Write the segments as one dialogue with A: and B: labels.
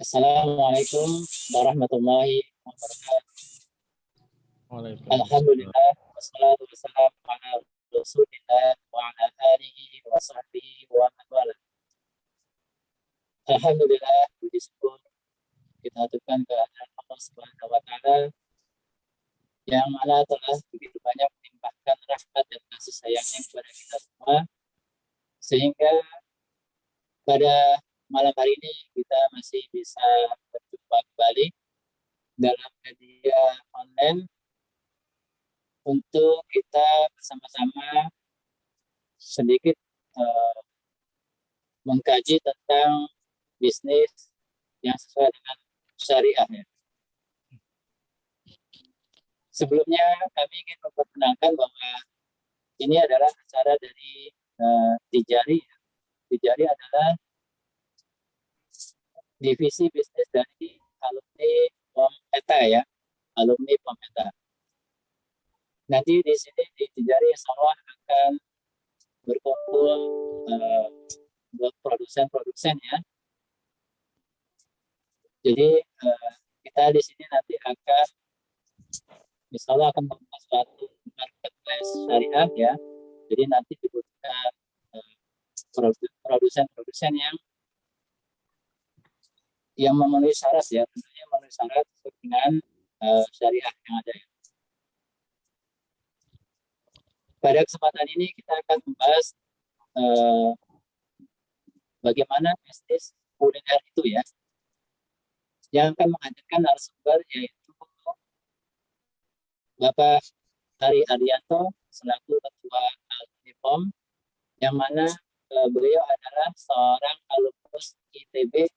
A: Assalamualaikum warahmatullahi wabarakatuh.
B: Waalaikumsalam.
A: Alhamdulillah wassalatu wassalamu ala Rasulillah wa ala alihi wa sahbihi wa man wala. Alhamdulillah, puji syukur kita aturkan kehadirat Allah Subhanahu wa taala yang mana telah begitu banyak melimpahkan rahmat dan kasih sayangnya kepada kita semua, sehingga pada malam hari ini kita masih bisa berjumpa kembali dalam media online untuk kita bersama-sama sedikit mengkaji tentang bisnis yang sesuai dengan syariah. Ya. Sebelumnya kami ingin memperkenalkan bahwa ini adalah acara dari Tijari. Tijari adalah divisi bisnis dari alumni POM ETA ya, alumni POM ETA. Nanti di sini di Tijari insyaallah akan berkumpul buat produsen-produsen ya. Jadi kita di sini nanti akan insyaallah akan membuat suatu marketplace syariah ya. Jadi nanti dibutuhkan produsen-produsen yang memenuhi syarat ya, tentunya memenuhi syarat dengan syariah yang ada ya. Pada kesempatan ini kita akan membahas bagaimana bisnis kuliner itu ya. Yang akan menghadirkan narasumber yaitu Bapak Hari Arianto selaku Ketua Alumni POM, yang mana beliau adalah seorang alumnus ITB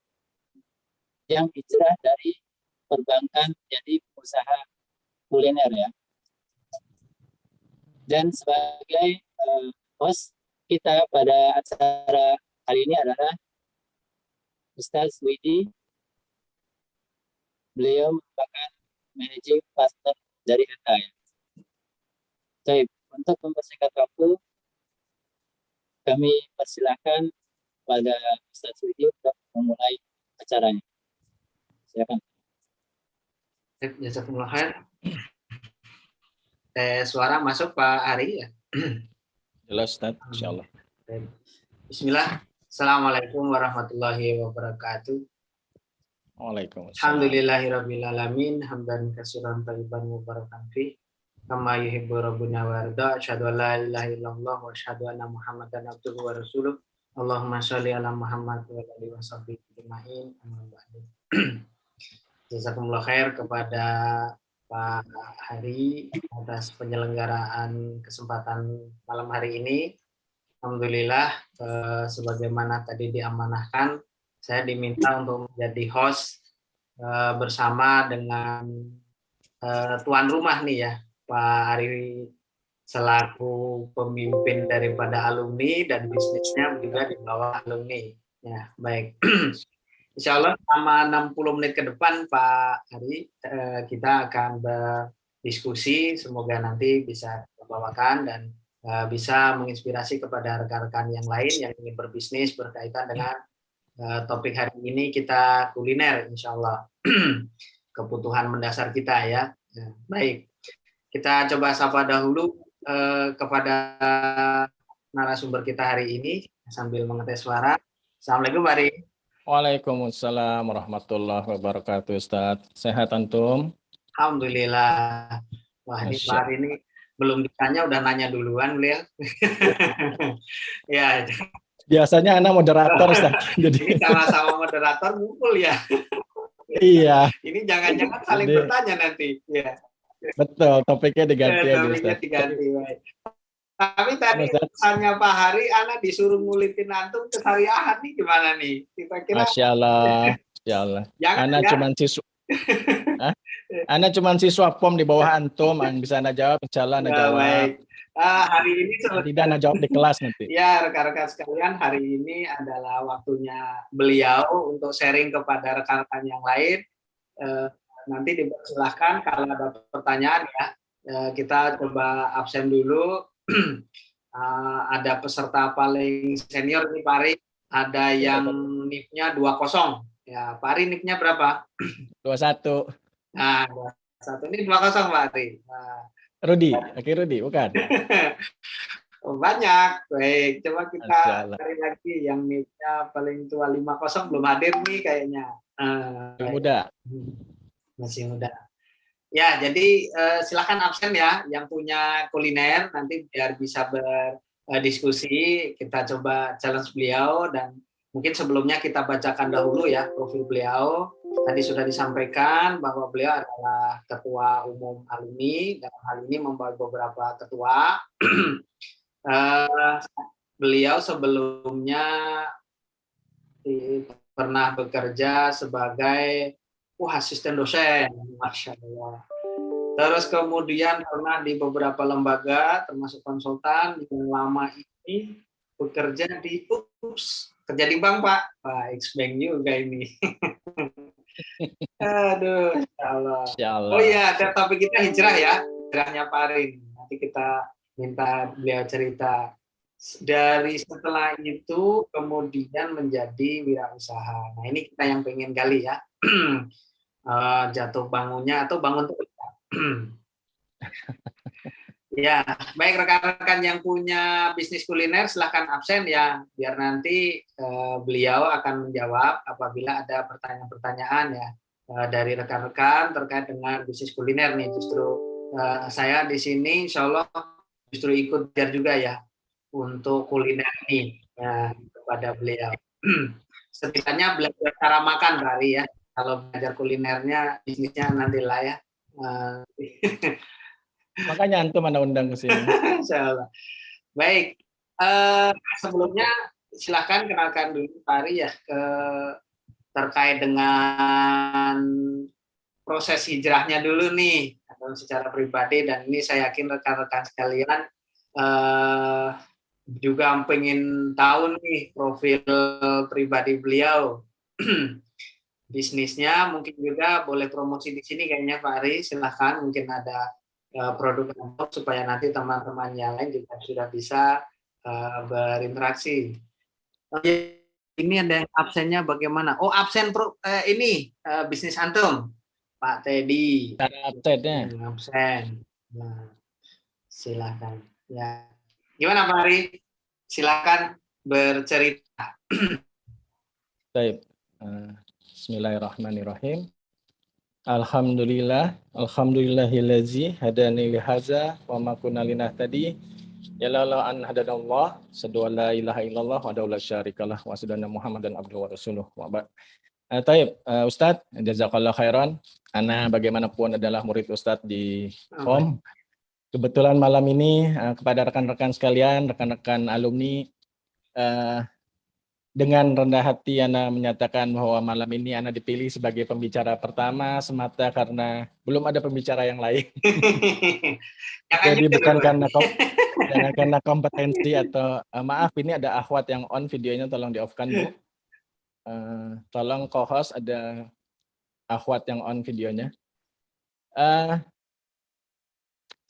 A: yang hijrah dari perbankan jadi pengusaha kuliner ya. Dan sebagai host kita pada acara hari ini adalah Ustaz Widi. Beliau merupakan managing partner dari ETA ya. Baik, untuk mempersingkat waktu, kami persilahkan pada Ustaz Widi untuk memulai acaranya. Silakan.
C: Jazakumullah khair. Suara masuk Pak Ari ya?
B: Jelas Ustaz, insyaallah.
C: Bismillah. Assalamualaikum warahmatullahi wabarakatuh.
B: Waalaikumsalam.
C: Alhamdulillahirabbil alamin, hamdan katsiran thayyiban mubarakan fi kama yuhibbu rabbuna wa yarda. Asyhadu an la ilaha illallah wa asyhadu anna Muhammadan abduhu wa rasuluh. Allahumma shalli ala Muhammad wa alihi washabbihi ajmain. Amma ba'du. Jazakumullah khair kepada Pak Hari atas penyelenggaraan kesempatan malam hari ini. Alhamdulillah, sebagaimana tadi diamanahkan, saya diminta untuk menjadi host bersama dengan tuan rumah nih ya, Pak Ari selaku pemimpin daripada alumni dan bisnisnya juga di bawah alumni. Ya, baik. Insya Allah selama 60 menit ke depan Pak Ari kita akan berdiskusi, semoga nanti bisa membawakan dan bisa menginspirasi kepada rekan-rekan yang lain yang ingin berbisnis berkaitan dengan topik hari ini kita kuliner insya Allah. Kebutuhan mendasar kita ya. Baik, kita coba sapa dahulu kepada narasumber kita hari ini sambil mengetes suara. Assalamualaikum Pak Ari.
B: Waalaikumsalam warahmatullahi wabarakatuh Ustaz. Sehat antum?
C: Alhamdulillah. Wah ini Pak Ari ini belum ditanya udah nanya duluan beliau. Ya.
B: Biasanya anak moderator Ustaz.
C: Jadi sama-sama moderator ngumpul ya.
B: Iya.
C: Ini jangan-jangan saling bertanya nanti. Ya.
B: Betul, topiknya diganti aja
C: Topiknya
B: Ustaz.
C: diganti. Baik. Tapi tadi pesannya Pak Hari, anak disuruh ngulitin antum kesariahan nih gimana nih? Kira-kira.
B: Masya Allah. Masya Allah. Anak
C: ya?
B: cuman siswa. Anak cuman siswa POM di bawah antum, yang bisa anak jawab, jalan anak jawab.
C: Baik. Hari ini
B: tidak anak jawab di kelas nanti.
C: Ya, rekan-rekan sekalian, hari ini adalah waktunya beliau untuk sharing kepada rekan-rekan yang lain. Nanti dipersilahkan kalau ada pertanyaan ya, kita coba absen dulu. Ada peserta paling senior nih Pak Ari. Ada yang NIP-nya 20. Ya, Pak Ari NIP-nya berapa?
B: 21.
C: Nah, 21 ini 20 Pak Ari. Nah,
B: Rudi, Aki Rudi, bukan?
C: banyak. Baik, coba kita
B: Masya Allah.
C: cari lagi yang NIP-nya paling tua 50 belum hadir nih kayaknya.
B: Yang muda.
C: Masih muda. Ya, jadi silakan absen ya yang punya kuliner nanti biar bisa berdiskusi. Kita coba challenge beliau dan mungkin sebelumnya kita bacakan dahulu ya profil beliau. Tadi sudah disampaikan bahwa beliau adalah ketua umum alumni, dalam hal ini membawa beberapa ketua. Beliau sebelumnya pernah bekerja sebagai asisten dosen, Masya Allah. Terus kemudian pernah di beberapa lembaga, termasuk konsultan, yang lama ini bekerja di kerja di bank, Pak. Pak, X-Bank juga ini. Aduh, Insya Allah. Oh iya, topik kita hijrah ya, hijrahnya Pak Arin. Nanti kita minta beliau cerita. Dari setelah itu kemudian menjadi wirausaha. Nah ini kita yang pengen gali ya. Jatuh bangunnya atau bangun terus. Ya, baik rekan-rekan yang punya bisnis kuliner silahkan absen ya, biar nanti beliau akan menjawab apabila ada pertanyaan-pertanyaan ya dari rekan-rekan terkait dengan bisnis kuliner nih. Justru saya di sini insya Allah justru ikut belajar juga ya untuk kuliner ini ya, kepada beliau. Setidaknya belajar cara makan kali ya. Kalau belajar kulinernya bisnisnya nantilah ya.
B: Makanya antum mana undang ke sini.
C: Insyaallah. Baik. Sebelumnya silahkan kenalkan dulu Pak Ari ya terkait dengan proses hijrahnya dulu nih atau secara pribadi, dan ini saya yakin rekan-rekan sekalian juga pengen tahu nih profil pribadi beliau. Bisnisnya mungkin juga boleh promosi di sini kayaknya Pak Ari, silahkan mungkin ada produk supaya nanti teman-teman yang lain juga sudah bisa berinteraksi. Ini ada yang absennya bagaimana? Oh absen ini bisnis antum, Pak Teddy.
B: Cara absennya.
C: Absen. Nah, silakan. Ya, gimana Pak Ari? Silakan bercerita.
B: Baik. Bismillahirrahmanirrahim. Alhamdulillahillazi hadani lihaza wa ma kunna linahtadi yalla an hadanallah sadu la ilaha illallah wa la syarikalah wa sadana Muhammadan abduhu wa rasuluh wa ba'd. Taib, Ustadz, jazakallah khairan. Ana bagaimanapun adalah murid Ustadz di FOM. Kebetulan malam ini kepada rekan-rekan sekalian, rekan-rekan alumni, dengan rendah hati Ana menyatakan bahwa malam ini Ana dipilih sebagai pembicara pertama semata karena belum ada pembicara yang lain. Jadi bukan karena kompetensi atau maaf, ini ada akhwat yang on videonya, tolong di off-kan Bu. Tolong co-host ada akhwat yang on videonya.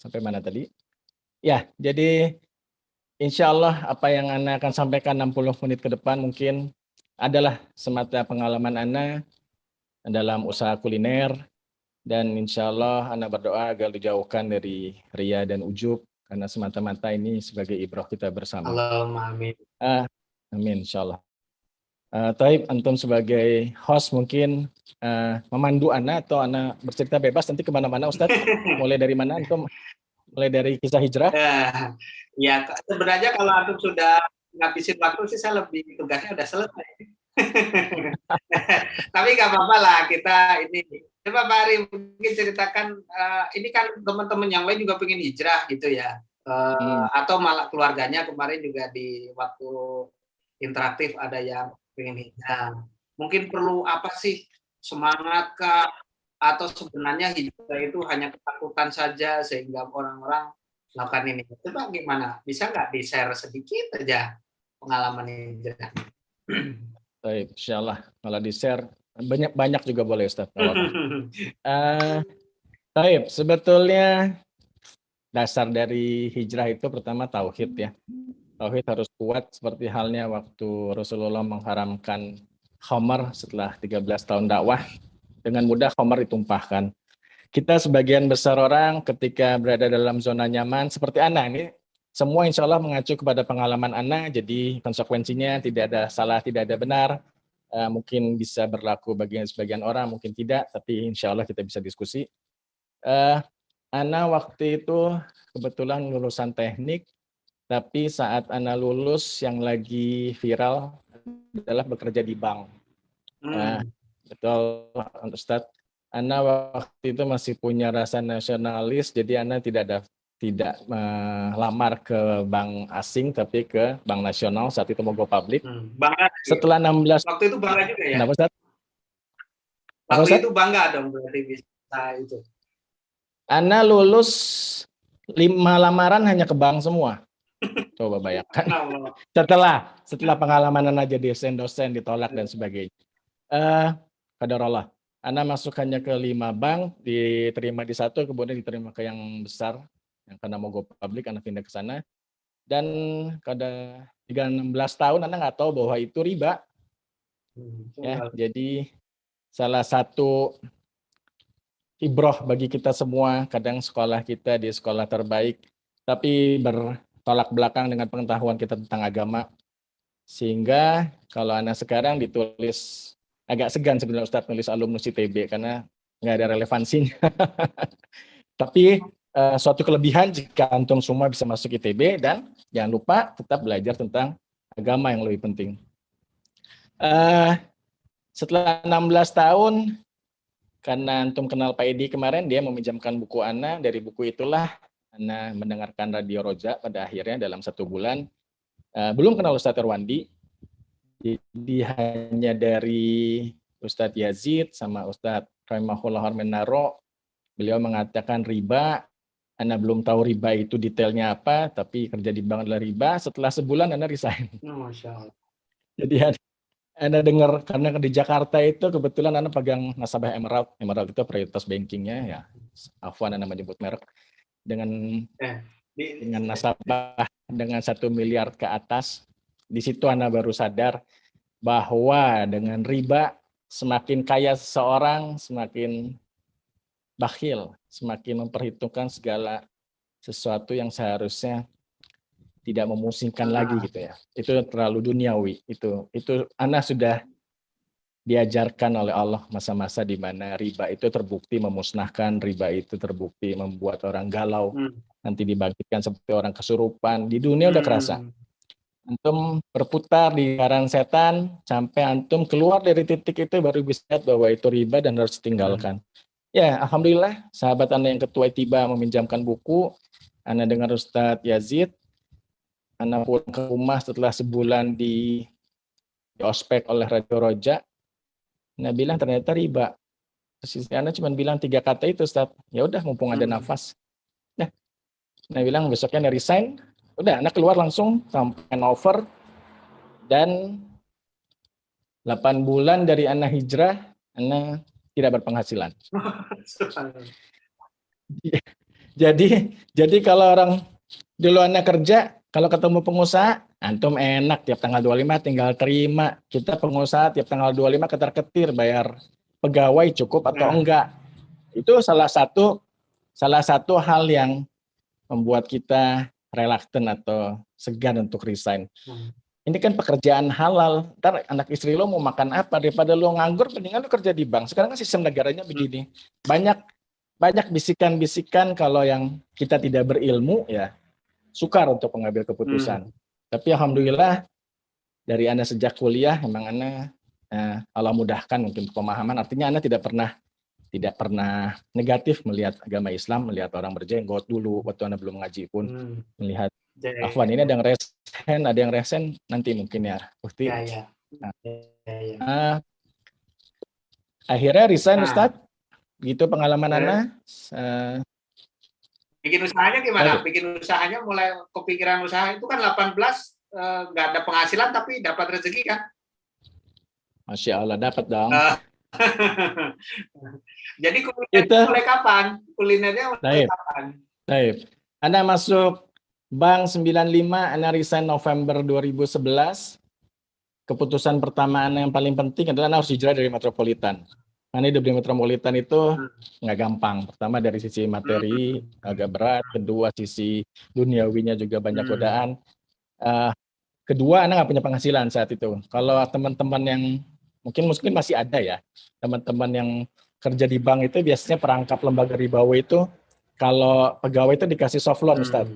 B: Sampai mana tadi? Ya, jadi insya Allah apa yang Ana akan sampaikan 60 menit ke depan mungkin adalah semata pengalaman Ana dalam usaha kuliner, dan insya Allah Ana berdoa agar dijauhkan dari ria dan ujub karena semata-mata ini sebagai ibrah kita bersama.
C: Allahumma amin.
B: Amin insya Allah. Taib, antum sebagai host mungkin memandu Ana atau Ana bercerita bebas nanti kemana-mana Ustadz. Mulai dari mana antum? Mulai dari kisah hijrah?
C: Ya, sebenarnya kalau antum sudah ngabisin waktu sih saya lebih tugasnya udah selesai. Tapi nggak apa-apa lah kita ini. Coba Pak Ari mungkin ceritakan, ini kan teman-teman yang lain juga pengen hijrah gitu ya. Atau malah keluarganya kemarin juga di waktu interaktif ada yang pengen hijrah. Mungkin perlu apa sih, semangat kah? Atau sebenarnya hijrah itu hanya ketakutan saja sehingga orang-orang melakukan ini. Coba gimana? Bisa nggak di-share sedikit aja pengalaman hijrah?
B: Baik, insyaallah kalau di-share banyak juga boleh Ustaz. Baik, sebetulnya dasar dari hijrah itu pertama tauhid ya. Tauhid harus kuat seperti halnya waktu Rasulullah mengharamkan khamar setelah 13 tahun dakwah. Dengan mudah khamar ditumpahkan. Kita sebagian besar orang ketika berada dalam zona nyaman seperti Ana ini, semua insya Allah mengacu kepada pengalaman Ana, jadi konsekuensinya tidak ada salah, tidak ada benar. Mungkin bisa berlaku bagi sebagian orang, mungkin tidak, tapi insya Allah kita bisa diskusi. Ana waktu itu kebetulan lulusan teknik, tapi saat Ana lulus yang lagi viral adalah bekerja di bank. Betul, Ustadz. Ana waktu itu masih punya rasa nasionalis, jadi Ana tidak melamar ke bank asing, tapi ke bank nasional, saat itu mau go public.
C: Bangga.
B: Setelah 16...
C: Waktu itu bangga juga ya?
B: Kenapa, Ustadz?
C: Waktu itu bangga dong berarti bisa itu.
B: Ana lulus 5 lamaran hanya ke bank semua. Coba bayangkan. Setelah pengalaman Ana jadi dosen ditolak dan sebagainya. Qadarullah. Ana masuk hanya ke 5 bank, diterima di satu, kemudian diterima ke yang besar, yang karena mau go public, Ana pindah ke sana. Dan pada 16 tahun Ana nggak tahu bahwa itu riba. Ya, jadi salah satu ibroh bagi kita semua, kadang sekolah kita di sekolah terbaik, tapi bertolak belakang dengan pengetahuan kita tentang agama. Sehingga kalau Ana sekarang ditulis, agak segan sebenarnya Ustadz nulis alumnus ITB karena nggak ada relevansinya. Tapi suatu kelebihan jika antum semua bisa masuk ITB, dan jangan lupa tetap belajar tentang agama yang lebih penting. Setelah 16 tahun, karena antum kenal Pak Edi kemarin, dia meminjamkan buku Ana. Dari buku itulah Ana mendengarkan Radio Roja pada akhirnya dalam 1 bulan. Belum kenal Ustadz Irwandi. Jadi hanya dari Ustadz Yazid sama Ustadz Rahimahullah Harmenaro, beliau mengatakan riba. Ana belum tahu riba itu detailnya apa, tapi kerja di bank adalah riba. Setelah sebulan Ana resign.
C: Masya Allah.
B: Jadi Ana dengar, karena di Jakarta itu kebetulan Ana pegang nasabah Emerald. Emerald itu prioritas bankingnya ya. Afwan Ana menyebut merek. Dengan nasabah dengan 1 miliar ke atas. Di situ Ana baru sadar bahwa dengan riba semakin kaya seseorang, semakin bakhil, semakin memperhitungkan segala sesuatu yang seharusnya tidak memusingkan lagi gitu ya. Itu terlalu duniawi. Itu Ana sudah diajarkan oleh Allah masa-masa di mana riba itu terbukti memusnahkan, riba itu terbukti membuat orang galau, nanti dibangkitkan seperti orang kesurupan. Di dunia udah kerasa. Antum berputar di lingkaran setan sampai antum keluar dari titik itu baru bisa lihat bahwa itu riba dan harus ditinggalkan. Ya, alhamdulillah sahabat Ana yang ketua tiba meminjamkan buku. Ana dengar Ustadz Yazid. Ana pulang ke rumah setelah sebulan di ospek oleh Radio Roja. Ana bilang ternyata riba. Terus Ana cuma bilang 3 kata itu, Ustadz. Ya udah, mumpung ada nafas. Nah, Ana bilang besoknya Ana resign. Udah, Ana keluar langsung sampai Hanover, dan 8 bulan dari Ana hijrah, Ana tidak berpenghasilan. Jadi kalau orang dulu Ana kerja, kalau ketemu pengusaha, antum enak tiap tanggal 25 tinggal terima. Kita pengusaha tiap tanggal 25 ketar-ketir bayar pegawai cukup atau enggak. Itu salah satu hal yang membuat kita reluctant atau segan untuk resign. Ini kan pekerjaan halal. Ntar anak istri lo mau makan apa? Daripada lo nganggur, mendingan lo kerja di bank. Sekarang kan sistem negaranya begini. Banyak bisikan-bisikan kalau yang kita tidak berilmu, ya sukar untuk mengambil keputusan. Tapi alhamdulillah dari Ana sejak kuliah, memang Ana Allah mudahkan mungkin pemahaman. Artinya Ana tidak pernah negatif melihat agama Islam, melihat orang berjenggot dulu waktu Ana belum ngaji pun, melihat Afwan ini ada yang resen nanti mungkin ya Bukti. Akhirnya resign Ustadz, gitu pengalaman Ana.
C: Bikin usahanya gimana? Bikin usahanya mulai kepikiran usaha itu kan 18 nggak ada penghasilan tapi dapat rezeki kan?
B: Masya Allah, dapat dong.
C: Jadi kulinernya mulai kapan? Kulinernya mulai kapan?
B: Anda masuk Bank 95 Ana resign November 2011. Keputusan pertama Ana yang paling penting adalah Ana harus hijrah dari metropolitan. Karena hidup di metropolitan itu nggak gampang. Pertama dari sisi materi agak berat, kedua sisi duniawinya juga banyak godaan. Kedua, Ana nggak punya penghasilan saat itu. Kalau teman-teman yang mungkin masih ada ya, teman-teman yang kerja di bank itu biasanya perangkap lembaga ribawi itu kalau pegawai itu dikasih soft loan, Ustaz.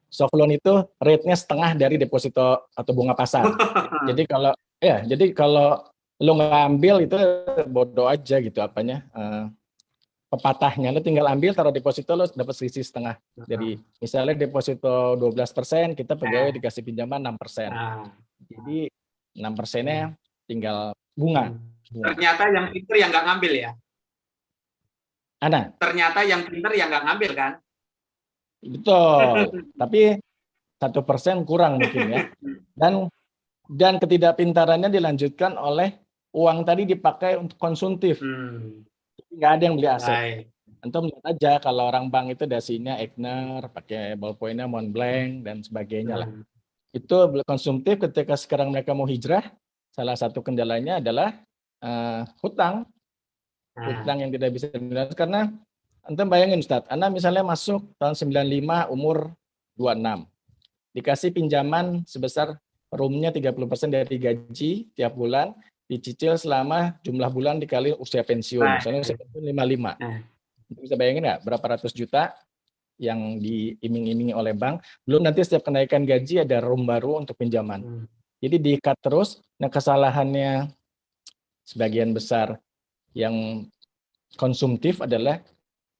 B: Soft loan itu rate-nya setengah dari deposito atau bunga pasar. Jadi kalau lo nggak ambil itu bodoh aja gitu apanya. Pepatahnya lo tinggal ambil taruh deposito lo dapat selisih setengah. Jadi misalnya deposito 12%, kita pegawai dikasih pinjaman 6%. Jadi 6%-nya tinggal bunga.
C: Ternyata yang pinter yang nggak ngambil ya.
B: Ana.
C: Ternyata yang pinter yang nggak ngambil kan.
B: Betul. Tapi 1% kurang mungkin ya. Dan ketidakpintarannya dilanjutkan oleh uang tadi dipakai untuk konsumtif. Nggak ada yang beli aset. Antum lihat aja kalau orang bank itu dasinya Eigner, pakai ballpoint-nya Montblanc dan sebagainya lah. Itu konsumtif. Ketika sekarang mereka mau hijrah, salah satu kendalanya adalah hutang. Hutang yang tidak bisa dilunas. Karena antum bayangin Ustaz, Anda misalnya masuk tahun 95 umur 26. Dikasih pinjaman sebesar roomnya 30% dari gaji tiap bulan, dicicil selama jumlah bulan dikali usia pensiun. Misalnya usia pensiun 55. Bisa bayangin nggak berapa ratus juta yang diiming-imingi oleh bank. Belum nanti setiap kenaikan gaji ada room baru untuk pinjaman. Jadi di-cut terus. Nah, kesalahannya sebagian besar yang konsumtif adalah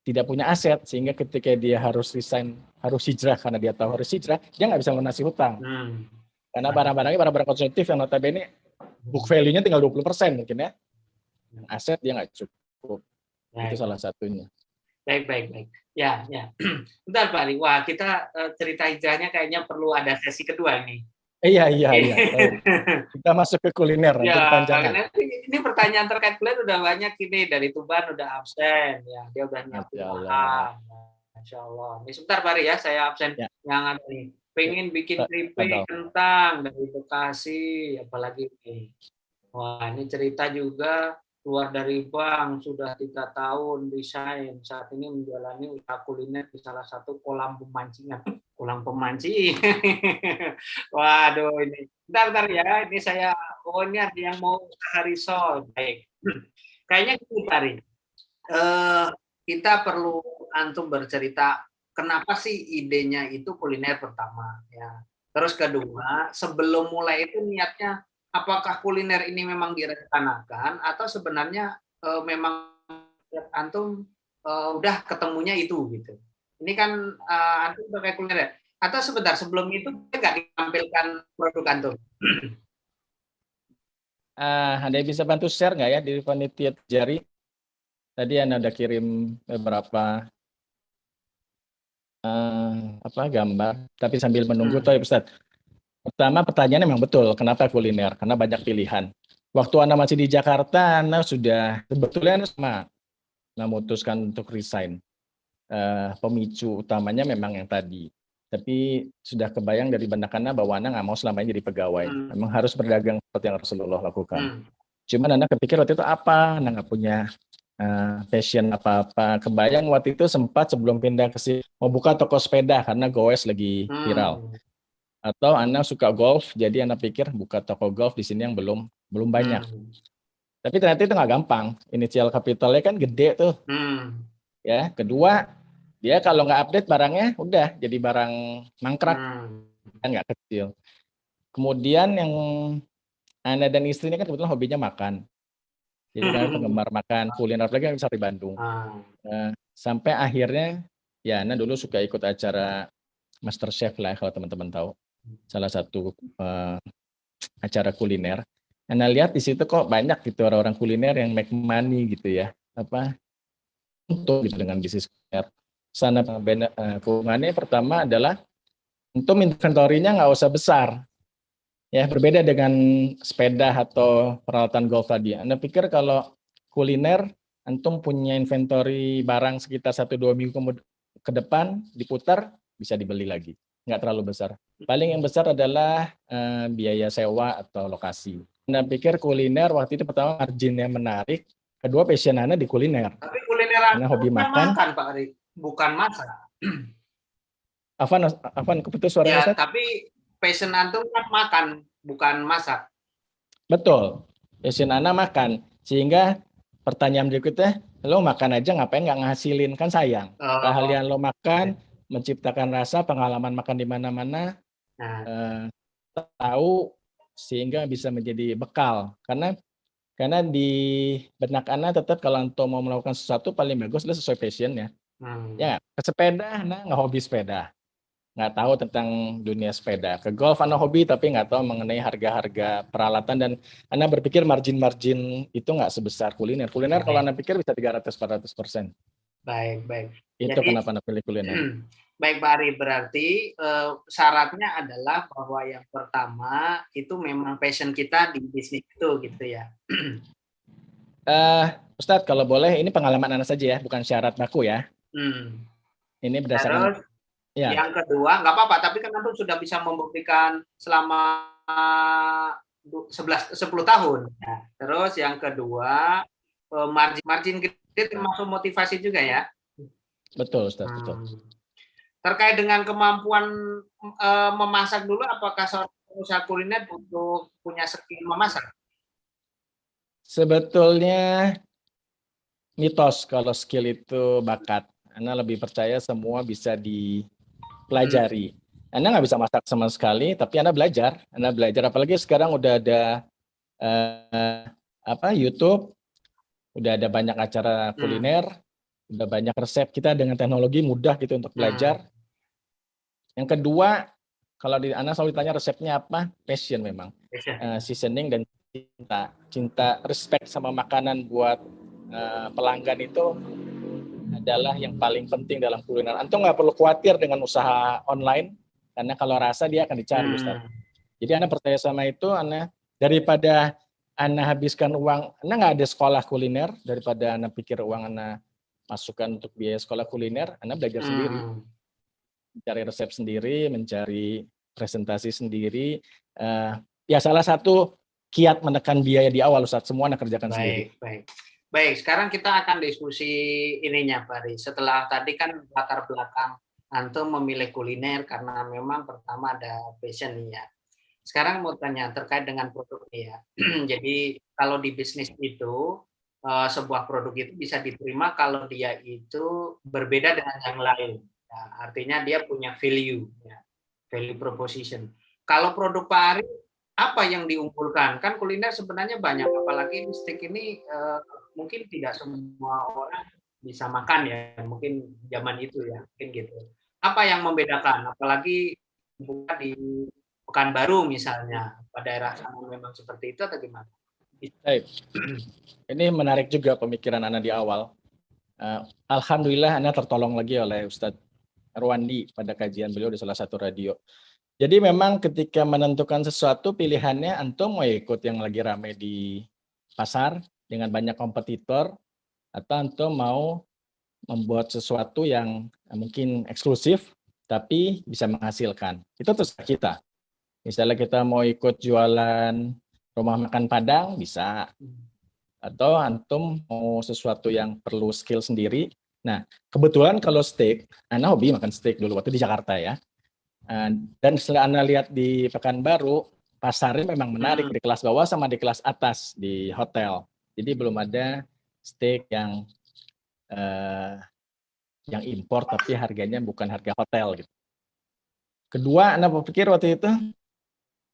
B: tidak punya aset, sehingga ketika dia harus resign, harus hijrah karena dia tahu harus hijrah, dia nggak bisa melunasi hutang. Karena barang-barangnya barang-barang konsumtif yang notabene book value-nya tinggal 20% mungkin ya. Aset dia nggak cukup. Itu salah satunya.
C: Baik. Ya. Bentar Pak Ali. Wah, kita cerita hijrahnya kayaknya perlu ada sesi kedua nih.
B: Iya. Kita masuk ke kuliner.
C: Ya, ini pertanyaan terkait kuliner udah banyak ini. Dari Tuban udah absen. Ya, dia udah nyiapin makan. Masya Allah. Ini sebentar Pak Ali ya, saya absen. Yang ada nih. Pengen bikin keripik kentang dari Bekasi. Apalagi ini. Wah, ini cerita juga. Keluar dari bank, sudah 3 tahun desain. Saat ini menjalani usaha kuliner di salah satu kolam pemancingan. Kolam pemancing. Waduh, ini. Bentar ya. Ini saya, ini ada yang mau usaha risol. Baik. Kayaknya gini, Tari. Kita perlu antum bercerita kenapa sih idenya itu kuliner pertama. Ya. Terus kedua, sebelum mulai itu niatnya apakah kuliner ini memang direncanakan atau sebenarnya memang antum udah ketemunya itu gitu. Ini kan antum terkait kuliner. Atau sebentar sebelum itu nggak ditampilkan produk antum?
B: Ada yang bisa bantu share nggak ya di panitia jari? Tadi Anda udah kirim beberapa gambar, tapi sambil menunggu toh ya Ustaz. Pertama pertanyaannya memang betul, kenapa kuliner? Karena banyak pilihan. Waktu Anda masih di Jakarta, Anda sudah sebetulnya memutuskan untuk resign. Pemicu utamanya memang yang tadi. Tapi sudah kebayang dari benak Anda bahwa Anda nggak mau selamanya jadi pegawai. Memang harus berdagang seperti yang Rasulullah lakukan. Cuman Anda kepikir waktu itu apa? Anda nggak punya passion apa-apa. Kebayang waktu itu sempat sebelum pindah ke sini mau buka toko sepeda karena goes lagi viral. Atau Anda suka golf, jadi Anda pikir buka toko golf di sini yang belum banyak. Tapi ternyata itu nggak gampang. Initial capitalnya kan gede tuh. Ya, kedua, dia kalau nggak update barangnya, udah jadi barang mangkrak, kan nggak kecil. Kemudian yang Anda dan istrinya kan kebetulan hobinya makan. Jadi kami penggemar makan kuliner, apalagi yang besar di Bandung. Sampai akhirnya, ya Anda dulu suka ikut acara MasterChef lah kalau teman-teman tahu. Salah satu acara kuliner. Anda lihat di situ kok banyak gitu orang-orang kuliner yang make money gitu ya. Untuk gitu dengan bisnis kuliner. Sana keuntungannya pertama adalah untuk inventory-nya nggak usah besar. Ya, berbeda dengan sepeda atau peralatan golf tadi. Anda pikir kalau kuliner antum punya inventory barang sekitar 1-2 minggu ke depan diputar bisa dibeli lagi. nggak terlalu besar. Paling yang besar adalah biaya sewa atau lokasi. Anda pikir kuliner waktu itu pertama marginnya menarik, kedua passion Anda di kuliner.
C: Tapi kuliner
B: Karena hobi makan.
C: Pak Ari, bukan masak.
B: Afan keputus suaranya
C: Ya,
B: Ustaz?
C: tapi passion antum kan makan, bukan masak.
B: Betul, passion Anda makan. Sehingga pertanyaan berikutnya, lo makan aja ngapain nggak ngasilin, kan sayang. Keahlian lo makan, menciptakan rasa, pengalaman makan di mana-mana, tahu sehingga bisa menjadi bekal. Karena di benak Anda tetap kalau antum mau melakukan sesuatu paling bagus adalah sesuai passion ya. Ya, ke sepeda, nggak hobi sepeda. Nggak tahu tentang dunia sepeda. Ke golf Anda hobi tapi nggak tahu mengenai harga-harga peralatan dan Anda berpikir margin itu nggak sebesar kuliner. Kuliner kalau Anda pikir bisa 300-400%.
C: Baik.
B: Itu jadi, kenapa Anda pilih kuliner.
C: Baik Pak Ari, berarti syaratnya adalah bahwa yang pertama itu memang passion kita di bisnis itu gitu ya.
B: Ustadz kalau boleh ini pengalaman Anda saja ya, bukan syarat baku ya. Ini berdasarkan.
C: Terus ya. Yang kedua, nggak apa-apa, tapi kan antum sudah bisa membuktikan selama 10 tahun. Nah, terus yang kedua, margin gede termasuk motivasi juga ya?
B: Betul, Ustaz, betul.
C: Terkait dengan kemampuan memasak dulu, apakah seorang pengusaha kuliner butuh punya skill memasak?
B: Sebetulnya mitos kalau skill itu bakat. Anda lebih percaya semua bisa dipelajari. Anda nggak bisa masak sama sekali, tapi Anda belajar. Apalagi sekarang udah ada YouTube, udah ada banyak acara kuliner, udah banyak resep. Kita dengan teknologi mudah gitu untuk belajar. Yang kedua, kalau Anda selalu ditanya resepnya apa, passion memang. Seasoning dan cinta, respect sama makanan buat pelanggan itu adalah yang paling penting dalam kuliner. Antum nggak perlu khawatir dengan usaha online, karena kalau rasa dia akan dicari, Ustaz. Jadi Anda percaya sama itu, Anda daripada Anda habiskan uang, Anda nggak ada sekolah kuliner, daripada Anda pikir uang Anda masukkan untuk biaya sekolah kuliner, Anda belajar sendiri. Mencari resep sendiri, mencari presentasi sendiri. Ya salah satu kiat menekan biaya di awal, Ustaz. Semua Anda kerjakan sendiri.
C: Baik, sekarang kita akan diskusi ininya, Pak Ari. Setelah tadi kan latar belakang antum memilih kuliner karena memang pertama ada passion ya. Sekarang mau tanya terkait dengan produknya ya. Jadi kalau di bisnis itu sebuah produk itu bisa diterima kalau dia itu berbeda dengan yang lain. Ya, artinya dia punya value, ya, value proposition. Kalau produk Pak Ari apa yang diunggulkan? Kan kuliner sebenarnya banyak, apalagi steak ini mungkin tidak semua orang bisa makan ya, mungkin zaman itu ya, mungkin gitu. Apa yang membedakan? Apalagi bukan di Pekanbaru misalnya, pada daerah sana memang seperti itu atau gimana?
B: Baik. Ini menarik juga pemikiran Anda di awal. Alhamdulillah Anda tertolong lagi oleh Ustadz Erwandi pada kajian beliau di salah satu radio. Jadi memang ketika menentukan sesuatu pilihannya antum mau ikut yang lagi ramai di pasar dengan banyak kompetitor atau antum mau membuat sesuatu yang mungkin eksklusif tapi bisa menghasilkan. Itu terserah kita. Misalnya kita mau ikut jualan rumah makan Padang bisa. Atau antum mau sesuatu yang perlu skill sendiri. Nah, kebetulan kalau steak, Anda hobi makan steak dulu waktu di Jakarta ya. Dan setelah Anda lihat di Pekanbaru, pasarnya memang menarik di kelas bawah sama di kelas atas di hotel. Jadi belum ada steak yang impor tapi harganya bukan harga hotel gitu. Kedua, Anda berpikir waktu itu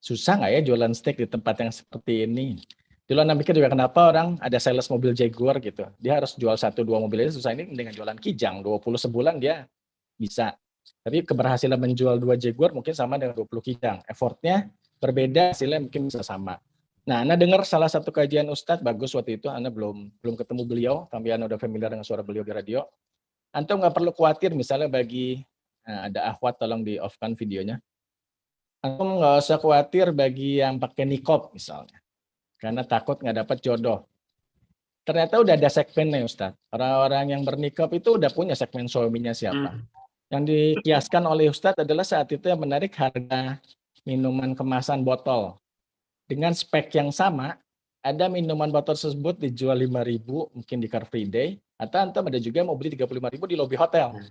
B: susah nggak ya jualan steak di tempat yang seperti ini? Dulu Anda pikir juga kenapa orang ada sales mobil Jaguar gitu. Dia harus jual 1-2 mobil aja susah, ini dengan jualan Kijang 20 sebulan dia bisa. Tapi keberhasilan menjual 2 Jaguar mungkin sama dengan 20 Kijang. Effortnya berbeda, hasilnya mungkin bisa sama. Nah, Anda dengar salah satu kajian Ustadz, bagus waktu itu, Anda belum ketemu beliau, tapi Anda udah familiar dengan suara beliau di radio. Antum nggak perlu khawatir misalnya ada akhwat, tolong di off-kan videonya. Antum nggak usah khawatir bagi yang pakai niqab misalnya, karena takut nggak dapat jodoh. Ternyata udah ada segmennya Ustadz. Orang-orang yang berniqab itu udah punya segmen suaminya siapa. Yang dikiaskan oleh Ustadz adalah saat itu yang menarik harga minuman kemasan botol. Dengan spek yang sama, ada minuman botol tersebut dijual 5.000 mungkin di Car Free Day, atau antum ada juga yang mau beli 35.000 di lobi hotel.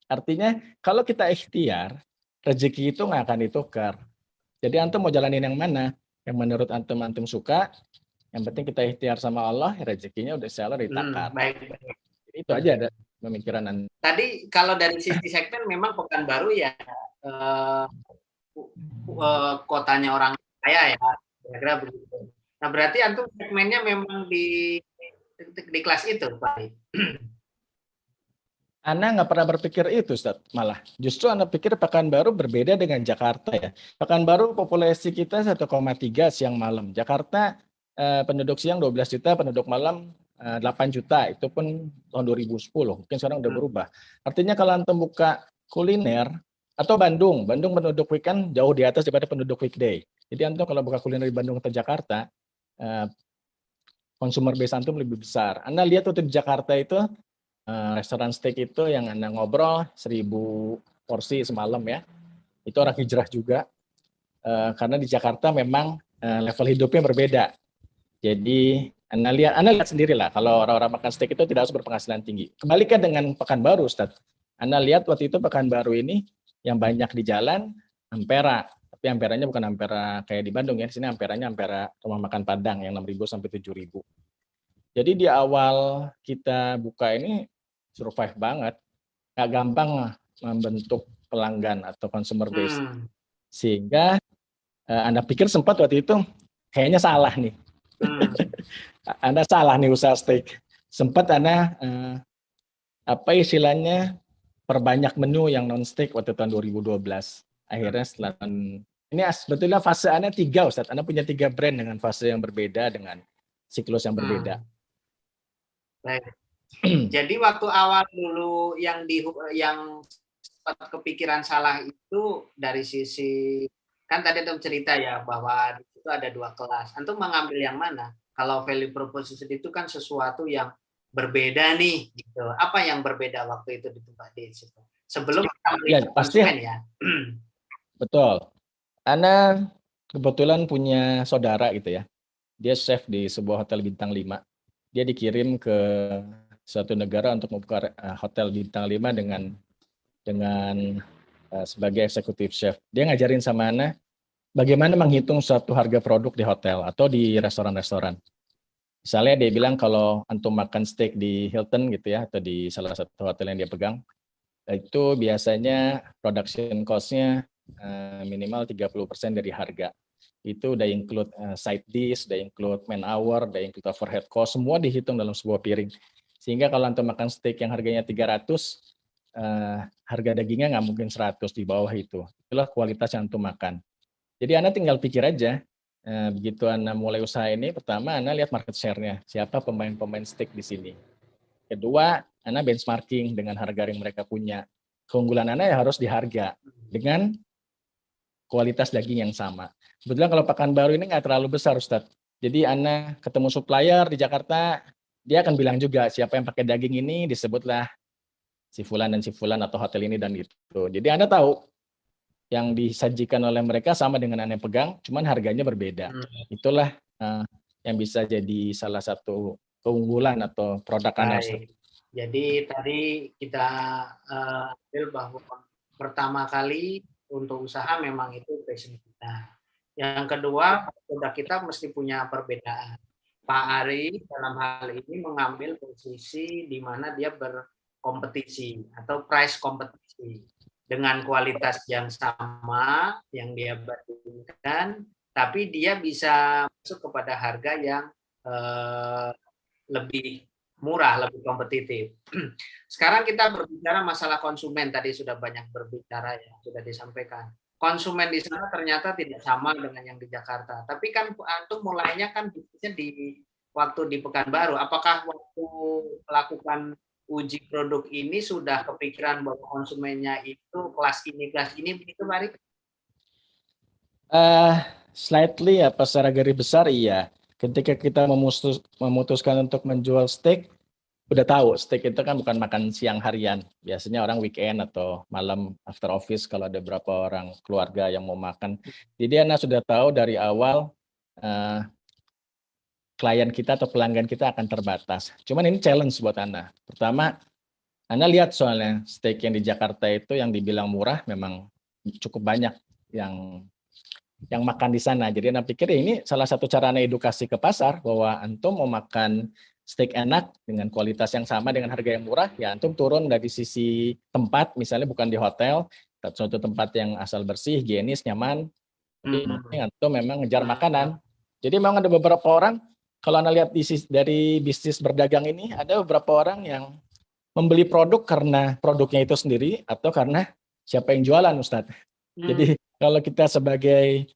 B: Artinya kalau kita ikhtiar, rezeki itu nggak akan ditukar. Jadi antum mau jalanin yang mana? Yang menurut antum suka, yang penting kita ikhtiar sama Allah, rezekinya udah insya Allah ditakar.
C: Baik.
B: Jadi itu aja ada pemikiran Anda.
C: Tadi kalau dari sisi segmen memang Pekanbaru ya kotanya orang kaya ya, kira-kira begitu. Nah berarti antum segmennya memang di kelas itu, Pak.
B: Ana nggak pernah berpikir itu, Ustaz. Malah justru Ana pikir Pekanbaru berbeda dengan Jakarta ya. Pekanbaru populasi kita 1,3 siang malam. Jakarta penduduk siang 12 juta, penduduk malam 8 juta. Itu pun tahun 2010. Mungkin sekarang udah berubah. Artinya kalau antum buka kuliner atau Bandung penduduk weekend jauh di atas daripada penduduk weekday. Jadi antum kalau buka kuliner di Bandung atau Jakarta, consumer base antum lebih besar. Anda lihat waktu di Jakarta itu restoran steak itu yang Anda ngobrol 1.000 porsi semalam ya. Itu orang hijrah juga. Karena di Jakarta memang level hidupnya berbeda. Jadi Anda lihat sendiri lah kalau orang-orang makan steak itu tidak harus berpenghasilan tinggi. Kebalikan dengan Pekanbaru, Ustaz. Anda lihat waktu itu Pekanbaru ini yang banyak di jalan Ampera. Tapi Amperanya bukan Ampera kayak di Bandung ya. Di sini Amperanya Ampera rumah makan Padang yang 6.000 sampai 7.000. Jadi di awal kita buka ini survive banget. Nggak gampang membentuk pelanggan atau consumer base. Sehingga Anda pikir sempat waktu itu kayaknya salah nih. Anda salah nih usaha steak. Sempat Anda apa istilahnya perbanyak menu yang non steak waktu tahun 2012. Akhirnya setelah ini sebetulnya fase Anda 3, Ustaz. Anda punya 3 brand dengan fase yang berbeda, dengan siklus yang berbeda.
C: Baik. Jadi waktu awal dulu yang kepikiran salah itu dari sisi, kan tadi Antum cerita ya bahwa di situ ada 2 kelas. Antum mengambil yang mana? Kalau value proposition itu kan sesuatu yang berbeda nih, gitu. Apa yang berbeda waktu itu di tempat di situ? Sebelum kita melihat konsumen ya.
B: Betul. Ana kebetulan punya saudara gitu ya. Dia chef di sebuah hotel bintang 5. Dia dikirim ke suatu negara untuk membuka hotel bintang 5 dengan sebagai eksekutif chef. Dia ngajarin sama Ana bagaimana menghitung suatu harga produk di hotel atau di restoran-restoran. Misalnya dia bilang kalau antum makan steak di Hilton gitu ya, atau di salah satu hotel yang dia pegang, itu biasanya production cost-nya minimal 30% dari harga. Itu udah include side dish, udah include man hour, udah include overhead cost, semua dihitung dalam sebuah piring. Sehingga kalau antum makan steak yang harganya 300, harga dagingnya nggak mungkin 100 di bawah itu. Itulah kualitas yang antum makan. Jadi Anda tinggal pikir aja, begitu Anda mulai usaha ini, pertama Anda lihat market share-nya, siapa pemain-pemain steak di sini. Kedua, Anda benchmarking dengan harga yang mereka punya. Keunggulan Anda ya harus di harga dengan kualitas daging yang sama. Sebetulnya kalau Pekanbaru ini nggak terlalu besar, Ustadz. Jadi Anda ketemu supplier di Jakarta, dia akan bilang juga siapa yang pakai daging ini disebutlah si Fulan dan si Fulan atau hotel ini dan gitu. Jadi Anda tahu yang disajikan oleh mereka sama dengan Anda pegang, cuman harganya berbeda. Itulah yang bisa jadi salah satu keunggulan atau produk Anda.
C: Jadi tadi kita ambil bahwa pertama kali untuk usaha memang itu passion kita. Yang kedua, produk kita mesti punya perbedaan. Pak Ari dalam hal ini mengambil posisi di mana dia berkompetisi atau price kompetisi dengan kualitas yang sama yang dia bandingkan, tapi dia bisa masuk kepada harga yang lebih murah, lebih kompetitif. Sekarang kita berbicara masalah konsumen, tadi sudah banyak berbicara ya, sudah disampaikan. Konsumen di sana ternyata tidak sama dengan yang di Jakarta. Tapi kan antum mulainya kan bisnisnya di waktu di Pekanbaru. Apakah waktu melakukan uji produk ini sudah kepikiran bahwa konsumennya itu kelas ini begitu, Mari?
B: Slightly ya, secara garis besar iya. Ketika kita memutuskan untuk menjual steak, udah tahu steak itu kan bukan makan siang harian. Biasanya orang weekend atau malam after office kalau ada beberapa orang keluarga yang mau makan. Jadi Ana sudah tahu dari awal klien kita atau pelanggan kita akan terbatas. Cuman ini challenge buat Ana. Pertama, Ana lihat soalnya steak yang di Jakarta itu yang dibilang murah memang cukup banyak yang makan di sana. Jadi Ana pikir ini salah satu cara Ana edukasi ke pasar bahwa antum mau makan steak enak dengan kualitas yang sama dengan harga yang murah, ya antum turun dari sisi tempat, misalnya bukan di hotel, tapi suatu tempat yang asal bersih, higienis, nyaman. Tapi antum memang ngejar makanan. Jadi memang ada beberapa orang, kalau Anda lihat dari bisnis berdagang ini, ada beberapa orang yang membeli produk karena produknya itu sendiri atau karena siapa yang jualan, Ustadz. Jadi kalau kita sebagai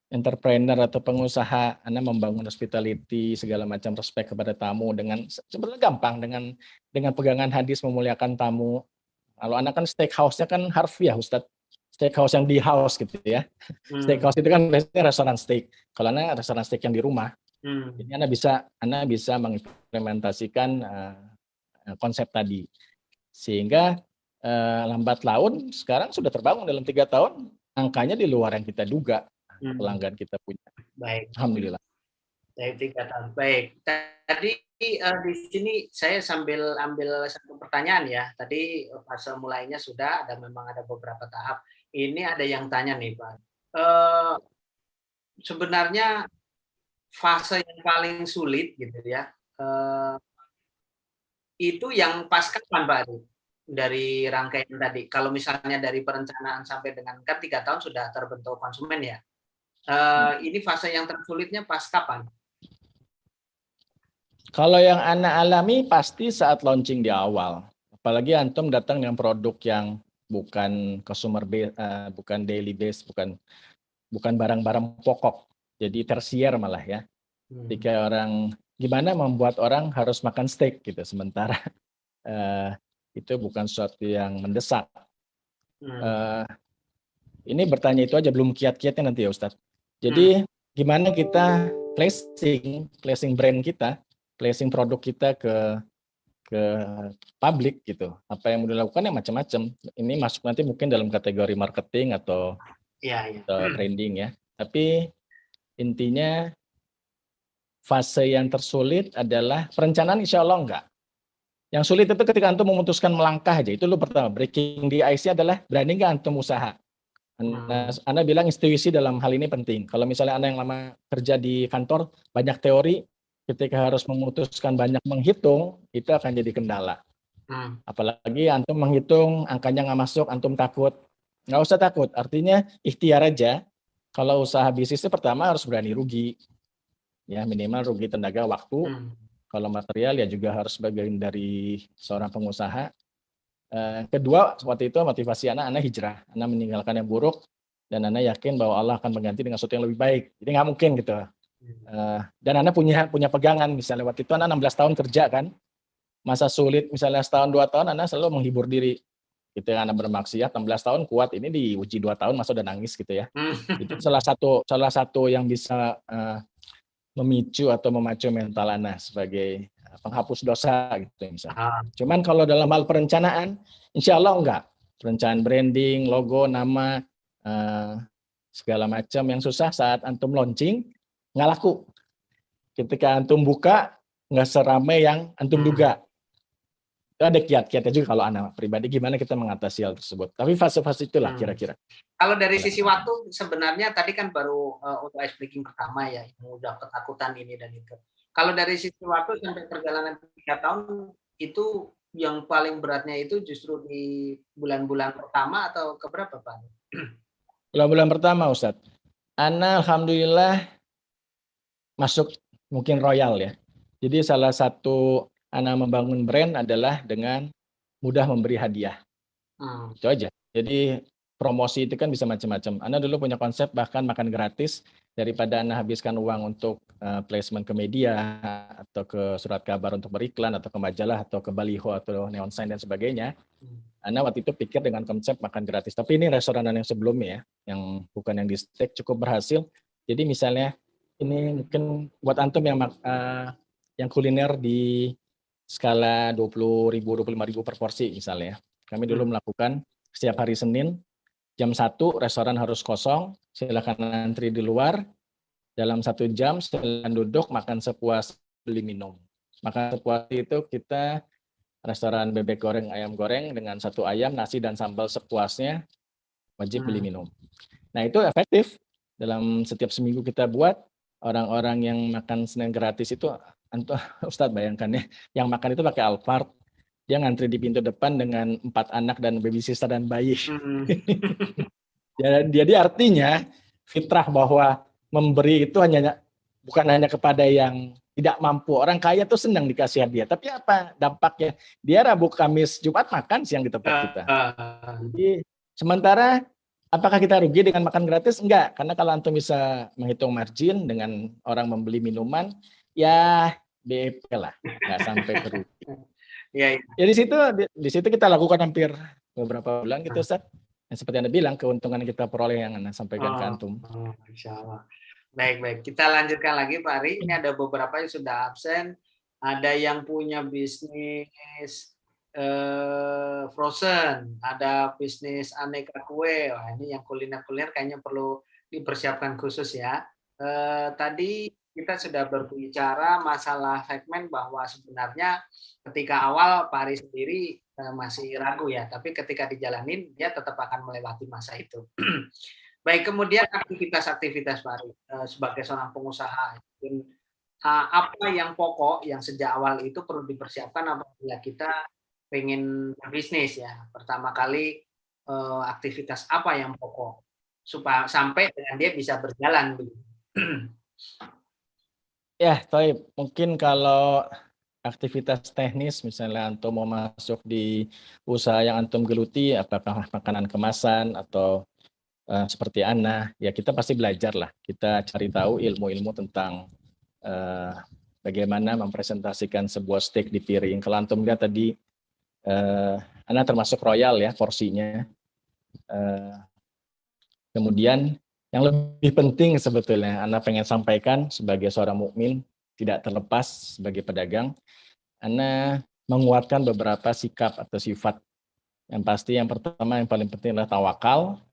B: entrepreneur atau pengusaha, Anda membangun hospitality, segala macam respect kepada tamu dengan sebenarnya gampang dengan pegangan hadis memuliakan tamu. Kalau Anda kan steakhouse-nya kan harfiah, Ustadz. Steakhouse yang di house gitu ya. Steakhouse itu kan biasanya restoran steak. Kalau Anda restoran steak yang di rumah. Jadi Anda bisa mengimplementasikan konsep tadi. Sehingga lambat laun sekarang sudah terbangun dalam 3 tahun, angkanya di luar yang kita duga. Pelanggan kita punya.
C: Baik.
B: Alhamdulillah.
C: Saya 3 tahun. Baik. Tadi di sini saya sambil ambil satu pertanyaan ya. Tadi fase mulainya sudah, memang ada beberapa tahap. Ini ada yang tanya nih Pak. Sebenarnya fase yang paling sulit gitu ya. Itu yang pas kapan Pak? Dari rangkaian tadi. Kalau misalnya dari perencanaan sampai dengan kan 3 tahun sudah terbentuk konsumen ya. Ini fase yang tersulitnya pas kapan?
B: Kalau yang Ana alami pasti saat launching di awal. Apalagi antum datang dengan produk yang bukan consumer base, bukan daily base, bukan barang-barang pokok. Jadi tersier malah ya. Ketika orang gimana membuat orang harus makan steak gitu, sementara itu bukan sesuatu yang mendesak. Ini bertanya itu aja belum kiat-kiatnya nanti ya Ustadz. Jadi gimana kita placing brand kita, placing produk kita ke publik gitu. Apa yang mau dilakukan ya macam-macam. Ini masuk nanti mungkin dalam kategori marketing atau branding ya. Tapi intinya fase yang tersulit adalah perencanaan, insya Allah enggak. Yang sulit itu ketika antum memutuskan melangkah aja. Itu pertama. Breaking the ice adalah berani nggak antum usaha. Anda bilang intuisi dalam hal ini penting. Kalau misalnya Anda yang lama kerja di kantor, banyak teori, ketika harus memutuskan banyak menghitung, itu akan jadi kendala. Apalagi antum menghitung, angkanya nggak masuk, antum takut. Nggak usah takut, artinya ikhtiar aja. Kalau usaha bisnisnya pertama harus berani rugi. Ya, minimal rugi tenaga, waktu. Kalau material ya juga harus bagian dari seorang pengusaha. Kedua, waktu itu motivasi anak hijrah. Anak meninggalkan yang buruk, dan anak yakin bahwa Allah akan mengganti dengan sesuatu yang lebih baik. Jadi nggak mungkin gitu. Dan anak punya pegangan, misalnya waktu itu anak 16 tahun kerja kan, masa sulit misalnya setahun 2 tahun anak selalu menghibur diri. Gitu ya, anak bermaksiat 16 tahun kuat, ini diuji 2 tahun masa udah nangis gitu ya. Itu salah satu yang bisa memicu atau memacu mental anak sebagai penghapus dosa gitu misalnya. Cuman kalau dalam hal perencanaan, insya Allah enggak. Perencanaan branding, logo, nama, segala macam yang susah saat antum launching, nggak laku. Ketika antum buka, nggak seramai yang antum duga. Itu ada kiat-kiatnya juga kalau anak pribadi, gimana kita mengatasi hal tersebut. Tapi fase-fase itulah kira-kira.
C: Kalau dari sisi waktu, sebenarnya tadi kan baru untuk ice breaking pertama ya, yang udah ketakutan ini dan itu. Kalau dari sisi waktu sampai perjalanan 3 tahun, itu yang paling beratnya itu justru di bulan-bulan pertama atau keberapa Pak?
B: Bulan pertama Ustadz. Ana alhamdulillah masuk mungkin royal ya. Jadi salah satu Ana membangun brand adalah dengan mudah memberi hadiah. Itu aja. Jadi promosi itu kan bisa macam-macam. Ana dulu punya konsep bahkan makan gratis daripada Ana habiskan uang untuk placement ke media atau ke surat kabar untuk beriklan atau ke majalah atau ke baliho atau neon sign dan sebagainya. Ana waktu itu pikir dengan konsep makan gratis. Tapi ini restoran yang sebelumnya ya, yang bukan yang di steak cukup berhasil. Jadi misalnya ini mungkin buat antum yang kuliner di skala 20.000, 25.000 per porsi misalnya. Kami dulu melakukan setiap hari Senin jam 1 restoran harus kosong, silakan antri di luar. Dalam 1 jam silakan duduk, makan sepuas, beli minum. Makan sepuas itu kita restoran bebek goreng, ayam goreng dengan 1 ayam, nasi dan sambal sepuasnya, wajib beli minum. Nah itu efektif. Dalam setiap seminggu kita buat, orang-orang yang makan Senin gratis itu, Ustadz bayangkan ya, yang makan itu pakai Alphard, dia ngantri di pintu depan dengan 4 anak dan baby sister dan bayi. Jadi artinya fitrah bahwa memberi itu bukan hanya kepada yang tidak mampu. Orang kaya tuh senang dikasih hadiah. Tapi apa dampaknya? Dia Rabu, Kamis, Jumat makan siang di tempat kita. Jadi sementara apakah kita rugi dengan makan gratis? Enggak. Karena kalau antum bisa menghitung margin dengan orang membeli minuman, ya BP lah, nggak sampai ke rugi. Ya di situ kita lakukan hampir beberapa bulan gitu, Ustaz. Yang seperti Anda bilang, keuntungan kita peroleh yang Anda sampaikan ke antum.
C: Insya Allah. Baik. Kita lanjutkan lagi Pak Ari. Ini ada beberapa yang sudah absen. Ada yang punya bisnis frozen, ada bisnis aneka kue. Wah, ini yang kuliner-kuliner kayaknya perlu dipersiapkan khusus ya. Tadi kita sudah berbicara masalah segmen bahwa sebenarnya ketika awal Pak Ari sendiri masih ragu ya, tapi ketika dijalanin dia tetap akan melewati masa itu. Baik, kemudian aktivitas-aktivitas Pak Ari sebagai seorang pengusaha, apa yang pokok yang sejak awal itu perlu dipersiapkan apabila kita pengen berbisnis ya. Pertama kali aktivitas apa yang pokok supaya sampai dengan dia bisa berjalan begitu.
B: Ya, Toib, mungkin kalau aktivitas teknis, misalnya antum mau masuk di usaha yang antum geluti, apakah makanan kemasan atau seperti Ana, ya kita pasti belajar lah. Kita cari tahu ilmu-ilmu tentang bagaimana mempresentasikan sebuah steak di piring. Kalau antum lihat tadi, Ana termasuk royal ya porsinya. Kemudian yang lebih penting sebetulnya Ana pengen sampaikan sebagai seorang mukmin, tidak terlepas sebagai pedagang, Ana menguatkan beberapa sikap atau sifat. Yang pasti yang pertama yang paling penting adalah tawakal,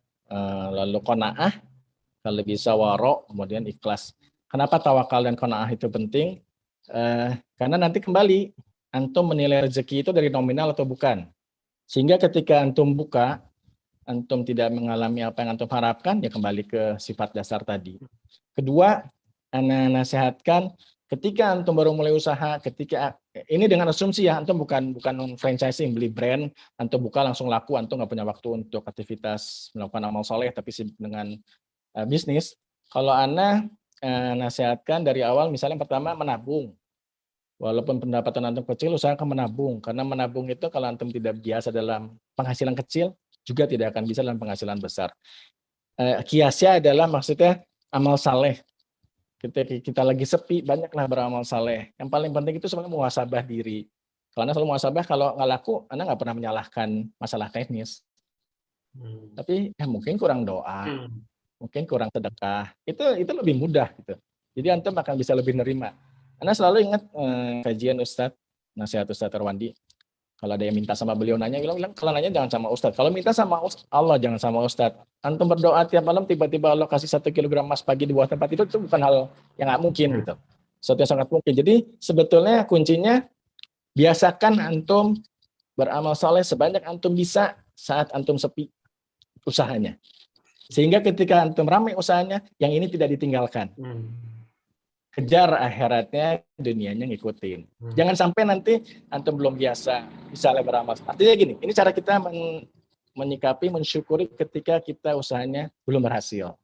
B: lalu qanaah, kalau bisa waro, kemudian ikhlas. Kenapa tawakal dan qanaah itu penting? Karena nanti kembali antum menilai rezeki itu dari nominal atau bukan. Sehingga ketika antum buka, antum tidak mengalami apa yang antum harapkan, ya kembali ke sifat dasar tadi. Kedua, Ana nasihatkan ketika antum baru mulai usaha, ketika ini dengan asumsi ya, antum bukan franchising, beli brand, antum buka langsung laku, antum nggak punya waktu untuk aktivitas melakukan amal soleh, tapi dengan bisnis. Kalau Ana nasihatkan dari awal, misalnya pertama menabung. Walaupun pendapatan antum kecil, usahakan menabung. Karena menabung itu kalau antum tidak biasa dalam penghasilan kecil, juga tidak akan bisa dalam penghasilan besar. Kiasnya adalah maksudnya amal saleh. Kita lagi sepi, banyaklah beramal saleh. Yang paling penting itu sebenarnya muhasabah diri. Karena selalu muhasabah, kalau nggak laku, Anda nggak pernah menyalahkan masalah teknis. Tapi mungkin kurang doa, mungkin kurang sedekah. Itu lebih mudah gitu. Jadi antum akan bisa lebih nerima. Anda selalu ingat kajian Ustadz, nasihat Ustadz Erwandi. Kalau ada yang minta sama beliau nanya, bilang kalau nanya jangan sama Ustadz. Kalau minta sama Allah, jangan sama Ustadz. Antum berdoa tiap malam, tiba-tiba Allah kasih 1 kilogram emas pagi di bawah tempat itu bukan hal yang nggak mungkin gitu. Sesuatu yang sangat mungkin. Jadi sebetulnya kuncinya biasakan antum beramal soleh sebanyak antum bisa saat antum sepi usahanya. Sehingga ketika antum ramai usahanya, yang ini tidak ditinggalkan. Kejar akhiratnya, dunianya ngikutin. Jangan sampai nanti antum belum biasa, misalnya beramal. Artinya gini, ini cara kita menyikapi, mensyukuri ketika kita usahanya belum berhasil.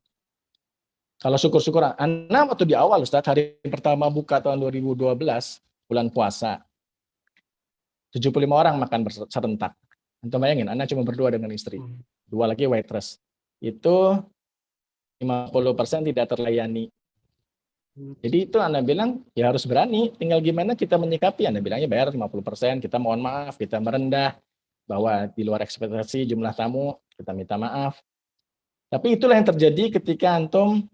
B: Kalau syukur-syukur, Ana waktu di awal Ustaz, hari pertama buka tahun 2012, bulan puasa, 75 orang makan serentak. Antum bayangin, Ana cuma berdua dengan istri. 2 lagi waitress. Itu 50% tidak terlayani. Jadi itu Anda bilang ya harus berani, tinggal gimana kita menyikapi. Anda bilangnya bayar 50%, kita mohon maaf, kita merendah, bahwa di luar ekspektasi jumlah tamu, kita minta maaf. Tapi itulah yang terjadi ketika antum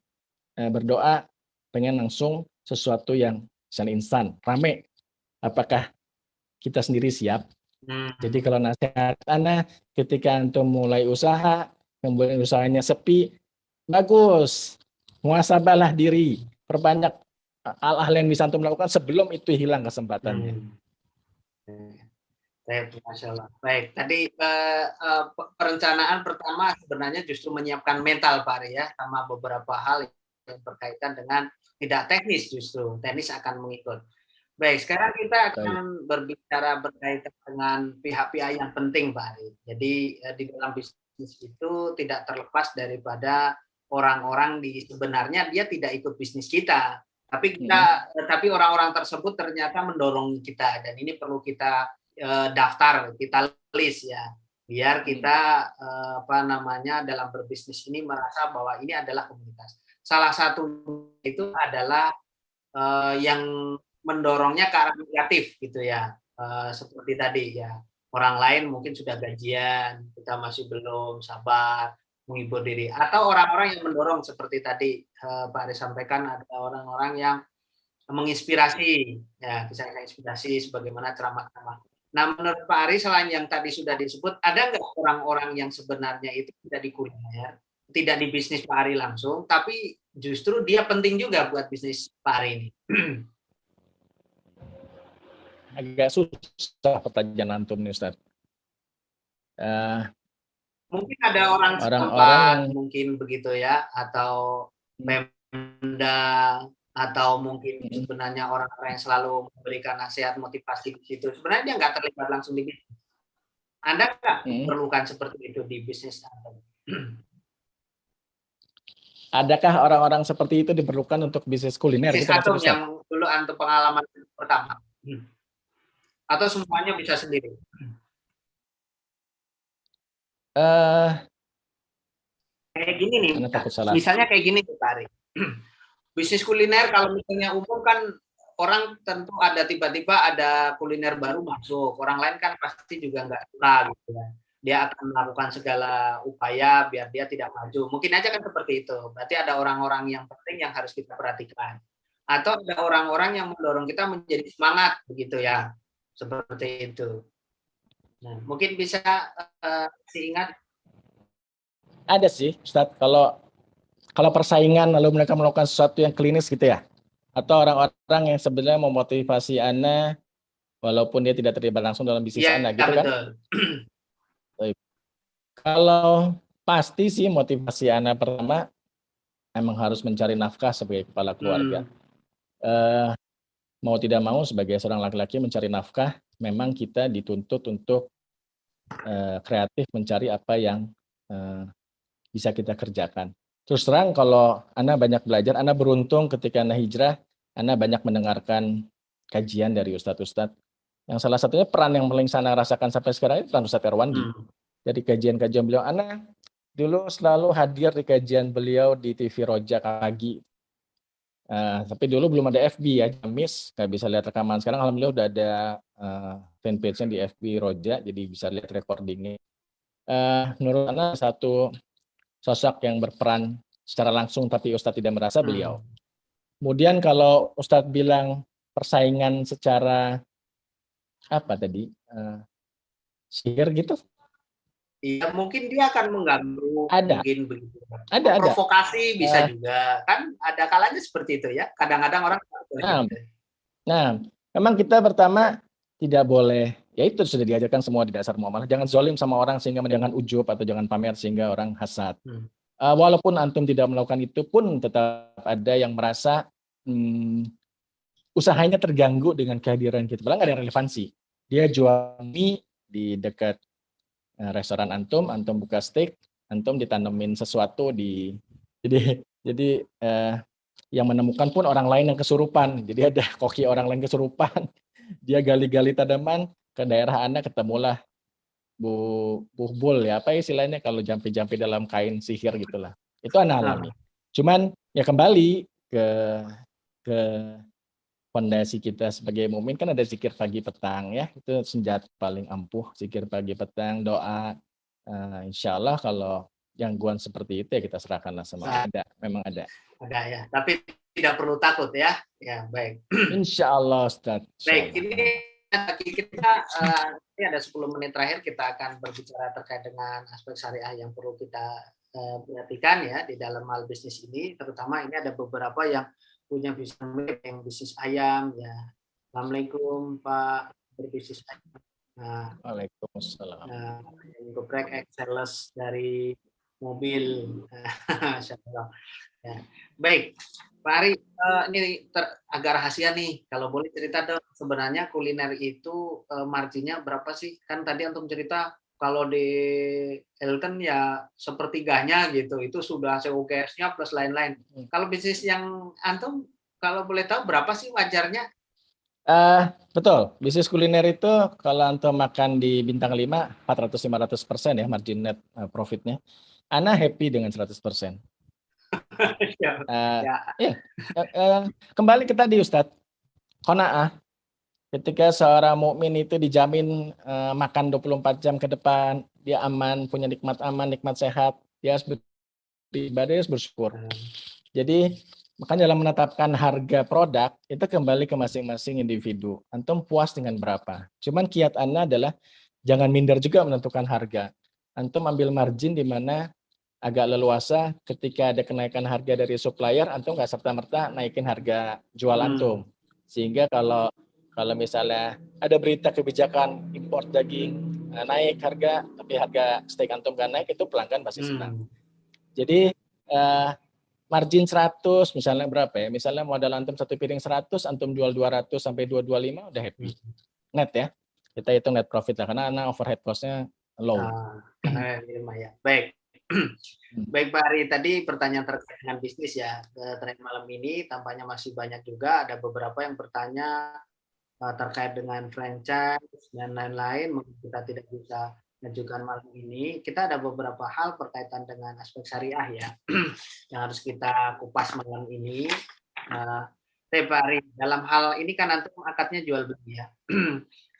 B: berdoa pengen langsung sesuatu yang misalnya instan, rame. Apakah kita sendiri siap.
C: Hmm.
B: Jadi kalau nasihat ana ketika antum mulai usaha, kemudian usahanya sepi, bagus. Muhasabahlah diri, perbanyak hal-hal yang bisa antum lakukan sebelum itu hilang kesempatannya.
C: Baik, Masya Allah. Baik, tadi perencanaan pertama sebenarnya justru menyiapkan mental Pak Ari ya, sama beberapa hal yang berkaitan dengan tidak teknis justru, teknis akan mengikut. Baik, sekarang kita akan berbicara berkaitan dengan pihak-pihak yang penting Pak Ari. Jadi di dalam bisnis itu tidak terlepas daripada orang-orang sebenarnya dia tidak ikut bisnis kita, tapi tapi orang-orang tersebut ternyata mendorong kita, dan ini perlu kita daftar, kita list ya, biar kita dalam berbisnis ini merasa bahwa ini adalah komunitas. Salah satu itu adalah yang mendorongnya ke arah negatif gitu ya, seperti tadi ya, orang lain mungkin sudah gajian, kita masih belum, sabar, menghibur diri, atau orang-orang yang mendorong seperti tadi Pak Ari sampaikan, ada orang-orang yang menginspirasi ya, bisa inspirasi sebagaimana ceramah-ceramah. Nah, menurut Pak Ari, selain yang tadi sudah disebut, ada nggak orang-orang yang sebenarnya itu tidak di kuliner, tidak di bisnis Pak Ari langsung, tapi justru dia penting juga buat bisnis Pak Ari ini?
B: Agak susah pertanyaan antum nih, Ustaz.
C: Mungkin ada orang-orang mungkin begitu ya, atau Pemda, atau mungkin sebenarnya orang-orang yang selalu memberikan nasihat motivasi di situ, sebenarnya dia nggak terlibat langsung di bisnis. Anda nggak perlukan seperti itu di bisnis Anda?
B: Adakah orang-orang seperti itu diperlukan untuk bisnis kuliner?
C: Bisnis Antum yang dulu Antum pengalaman pertama, atau semuanya bisa sendiri? Kayak gini nih, misalnya kayak gini Pak Ari. Bisnis kuliner kalau misalnya umum kan orang tentu ada tiba-tiba ada kuliner baru masuk, orang lain kan pasti juga nggak suka gitu ya. Dia akan melakukan segala upaya biar dia tidak maju. Mungkin aja kan seperti itu. Berarti ada orang-orang yang penting yang harus kita perhatikan. Atau ada orang-orang yang mendorong kita menjadi semangat begitu ya. Seperti itu. Nah, mungkin bisa diingat.
B: Ada sih, Ustadz. Kalau persaingan lalu mereka melakukan sesuatu yang klinis gitu ya, atau orang-orang yang sebenarnya memotivasi Ana walaupun dia tidak terlibat langsung dalam bisnis Ana gitu kan? Kalau pasti sih motivasi Ana pertama emang harus mencari nafkah sebagai kepala keluarga. Mau tidak mau sebagai seorang laki-laki mencari nafkah, memang kita dituntut untuk kreatif mencari apa yang bisa kita kerjakan. Terus terang kalau Ana banyak belajar, Ana beruntung ketika Ana hijrah, Ana banyak mendengarkan kajian dari ustadz-ustadz. Yang salah satunya peran yang paling Ana rasakan sampai sekarang itu peran Ustadz Erwandi. Dari kajian-kajian beliau, Ana dulu selalu hadir di kajian beliau di TV Roja pagi. Tapi dulu belum ada FB ya, miss, nggak bisa lihat rekaman. Sekarang alhamdulillah udah ada fanpage-nya di FB Roja, jadi bisa lihat recordingnya. Menurut Ana satu sosok yang berperan secara langsung tapi Ustadz tidak merasa beliau. Kemudian kalau Ustadz bilang persaingan secara apa tadi, sihir gitu?
C: Iya, mungkin dia akan mengganggu.
B: Ada.
C: Mungkin begitu.
B: Ada.
C: Provokasi bisa juga. Kan ada kalanya seperti itu ya. Kadang-kadang orang.
B: Nah, memang kita pertama tidak boleh. Ya itu sudah diajarkan semua di dasar muamalah. Jangan zalim sama orang sehingga jangan ujub atau jangan pamer sehingga orang hasad. Walaupun antum tidak melakukan itu pun tetap ada yang merasa usahanya terganggu dengan kehadiran kita. Padahal nggak ada relevansi. Dia jual mie di dekat restoran antum buka steak, antum ditanemin sesuatu di. Jadi yang menemukan pun orang lain yang kesurupan. Jadi ada koki orang lain kesurupan. Dia gali-gali tanaman ke daerah Anda, ketemulah Bu Bul ya, apa istilahnya kalau jampi-jampi dalam kain sihir gitulah. Itu Anda alami. Cuman ya kembali ke fondasi kita sebagai mukmin kan ada zikir pagi petang ya, itu senjata paling ampuh, zikir pagi petang, doa. Insya Allah kalau gangguan seperti itu ya kita serahkanlah sama ada, memang ada.
C: Ada ya, tapi tidak perlu takut ya. Ya baik.
B: Insya Allah Ustaz.
C: Baik, ini kita ini ada 10 menit terakhir kita akan berbicara terkait dengan aspek syariah yang perlu kita perhatikan ya di dalam hal bisnis ini, terutama ini ada beberapa yang punya bisnis yang bisnis ayam ya. Assalamualaikum Pak, berbisnis ayam. Nah,
B: Waalaikumsalam.
C: yang geprek sales dari mobil. Ya. Baik, Pak Ari, ini agak rahasia nih. Kalau boleh cerita dong, sebenarnya kuliner itu marginnya berapa sih? Kan tadi antum cerita kalau di Hilton ya sepertiganya gitu, itu sudah COGS-nya plus lain-lain. Kalau bisnis yang antum, kalau boleh tahu berapa sih wajarnya?
B: Betul, bisnis kuliner itu kalau antum makan di bintang 5, 400-500% ya margin net profitnya. Ana happy dengan 100%. Kembali ke tadi Ustadz, qanaah. Ketika seorang mukmin itu dijamin makan 24 jam ke depan, dia aman, punya nikmat aman, nikmat sehat, dia harus beribadah, harus bersyukur. Jadi makanya dalam menetapkan harga produk itu kembali ke masing-masing individu. Antum puas dengan berapa? Cuman kiat Anda adalah jangan minder juga menentukan harga. Antum ambil margin di mana agak leluasa ketika ada kenaikan harga dari supplier, antum nggak serta-merta naikin harga jual antum. Sehingga kalau misalnya ada berita kebijakan impor daging naik harga, tapi harga steak antum nggak naik, itu pelanggan pasti senang. Jadi margin 100 misalnya berapa ya? Misalnya modal antum satu piring 100, antum jual 200 sampai 225 udah happy. Net ya. Kita hitung net profit lah karena overhead cost-nya low.
C: Ya. Baik. Baik Pak Ari, tadi pertanyaan terkait dengan bisnis ya. Terakhir malam ini tampaknya masih banyak juga, ada beberapa yang bertanya terkait dengan franchise dan lain-lain. Mungkin kita tidak bisa menunjukkan malam ini. Kita ada beberapa hal berkaitan dengan aspek syariah ya yang harus kita kupas malam ini. Pak Ari, dalam hal ini kan antum akadnya jual beli ya.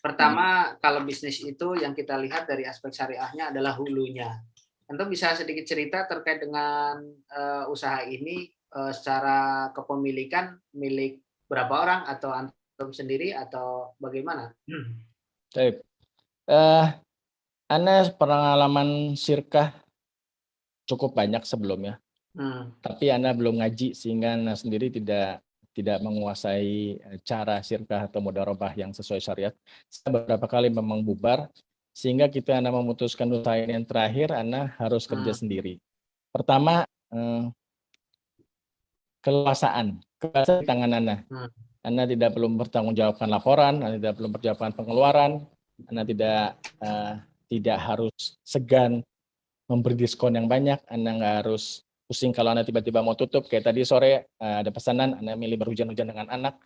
C: Pertama, kalau bisnis itu yang kita lihat dari aspek syariahnya adalah hulunya. Antum bisa sedikit cerita terkait dengan usaha ini secara kepemilikan milik berapa orang atau antum sendiri atau bagaimana?
B: Baik. Ana pengalaman sirkah cukup banyak sebelumnya, tapi Ana belum ngaji sehingga Ana sendiri tidak menguasai cara sirkah atau mudharabah yang sesuai syariat. Saya beberapa kali memang bubar, sehingga kita Ana memutuskan usaha ini yang terakhir Ana harus kerja sendiri. Pertama, keleluasaan di tangan Ana. Ana tidak perlu bertanggungjawabkan laporan, Ana tidak perlu bertanggungjawabkan pengeluaran, Ana tidak harus segan memberi diskon yang banyak, Anda nggak harus pusing kalau Anda tiba-tiba mau tutup. Kayak tadi sore ada pesanan, Anda milih berhujan-hujan dengan anak.